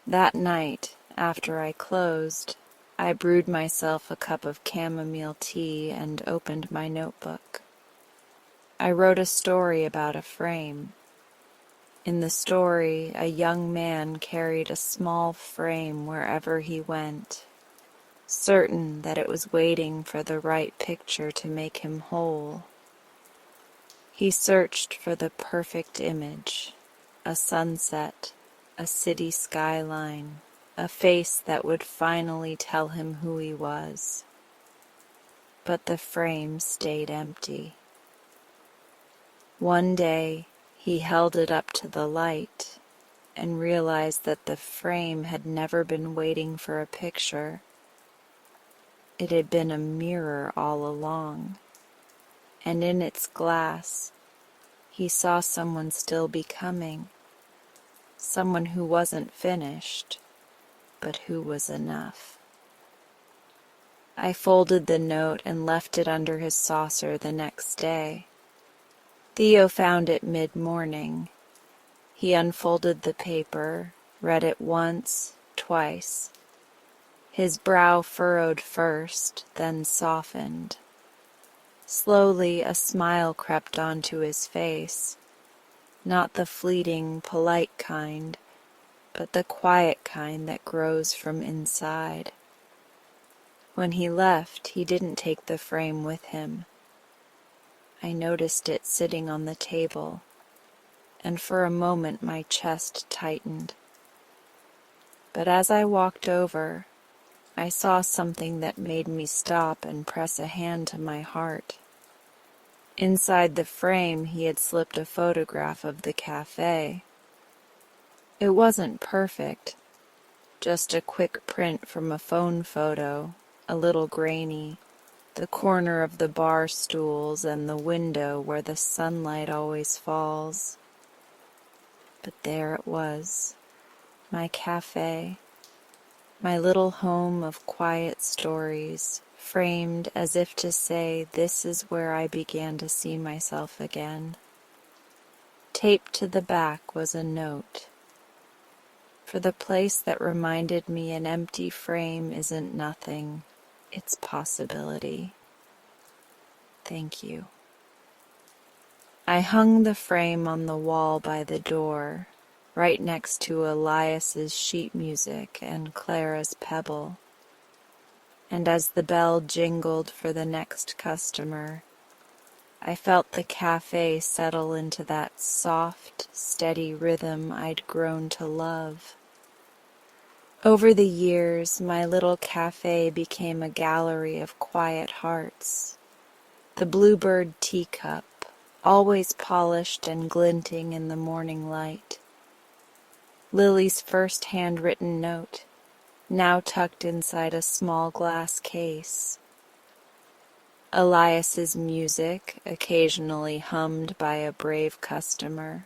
That night, after I closed, I brewed myself a cup of chamomile tea and opened my notebook. I wrote a story about a frame. In the story, a young man carried a small frame wherever he went, certain that it was waiting for the right picture to make him whole. He searched for the perfect image, a sunset, a city skyline, a face that would finally tell him who he was. But the frame stayed empty. One day, he held it up to the light and realized that the frame had never been waiting for a picture. It had been a mirror all along, and in its glass, he saw someone still becoming, someone who wasn't finished, but who was enough. I folded the note and left it under his saucer the next day. Theo found it mid-morning. He unfolded the paper, read it once, twice. His brow furrowed first, then softened. Slowly a smile crept onto his face, not the fleeting, polite kind, but the quiet kind that grows from inside. When he left, he didn't take the frame with him. I noticed it sitting on the table, and for a moment my chest tightened. But as I walked over, I saw something that made me stop and press a hand to my heart. Inside the frame, he had slipped a photograph of the cafe. It wasn't perfect, just a quick print from a phone photo, a little grainy, the corner of the bar stools and the window where the sunlight always falls. But there it was, my cafe, my little home of quiet stories, framed as if to say, this is where I began to see myself again. Taped to the back was a note. For the place that reminded me an empty frame isn't nothing, it's possibility. Thank you. I hung the frame on the wall by the door, right next to Elias's sheet music and Clara's pebble. And as the bell jingled for the next customer, I felt the cafe settle into that soft, steady rhythm I'd grown to love. Over the years, my little cafe became a gallery of quiet hearts. The bluebird teacup, always polished and glinting in the morning light. Lily's first handwritten note, now tucked inside a small glass case. Elias's music, occasionally hummed by a brave customer.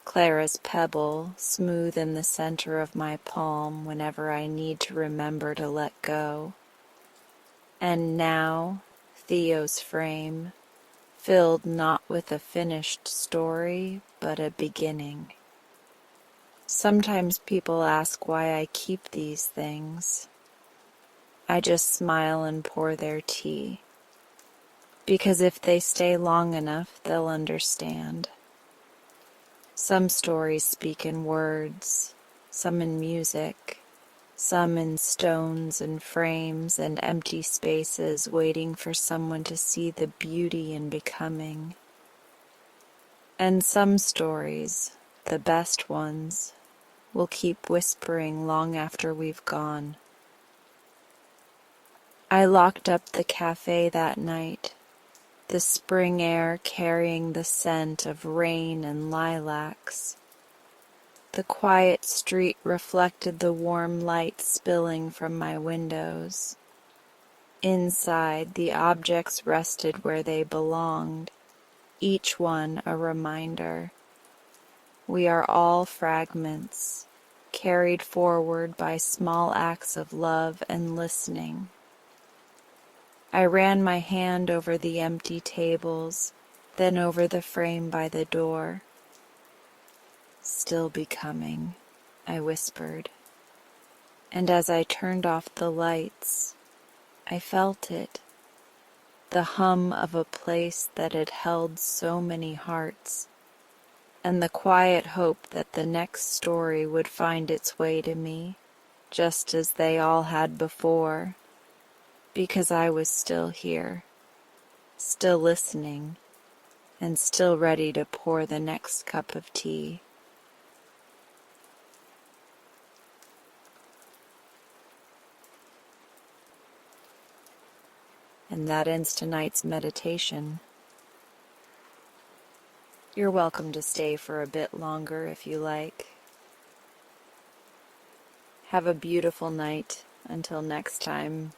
Clara's pebble, smooth in the center of my palm whenever I need to remember to let go. And now, Theo's frame, filled not with a finished story, but a beginning. Sometimes people ask why I keep these things. I just smile and pour their tea. Because if they stay long enough, they'll understand. Some stories speak in words, some in music, some in stones and frames and empty spaces waiting for someone to see the beauty in becoming. And some stories, the best ones, will keep whispering long after we've gone. I locked up the cafe that night, the spring air carrying the scent of rain and lilacs. The quiet street reflected the warm light spilling from my windows. Inside, the objects rested where they belonged, each one a reminder. We are all fragments, carried forward by small acts of love and listening. I ran my hand over the empty tables, then over the frame by the door. Still becoming, I whispered. And as I turned off the lights, I felt it, the hum of a place that had held so many hearts, and the quiet hope that the next story would find its way to me, just as they all had before. Because I was still here, still listening, and still ready to pour the next cup of tea. And that ends tonight's meditation. You're welcome to stay for a bit longer if you like. Have a beautiful night. Until next time.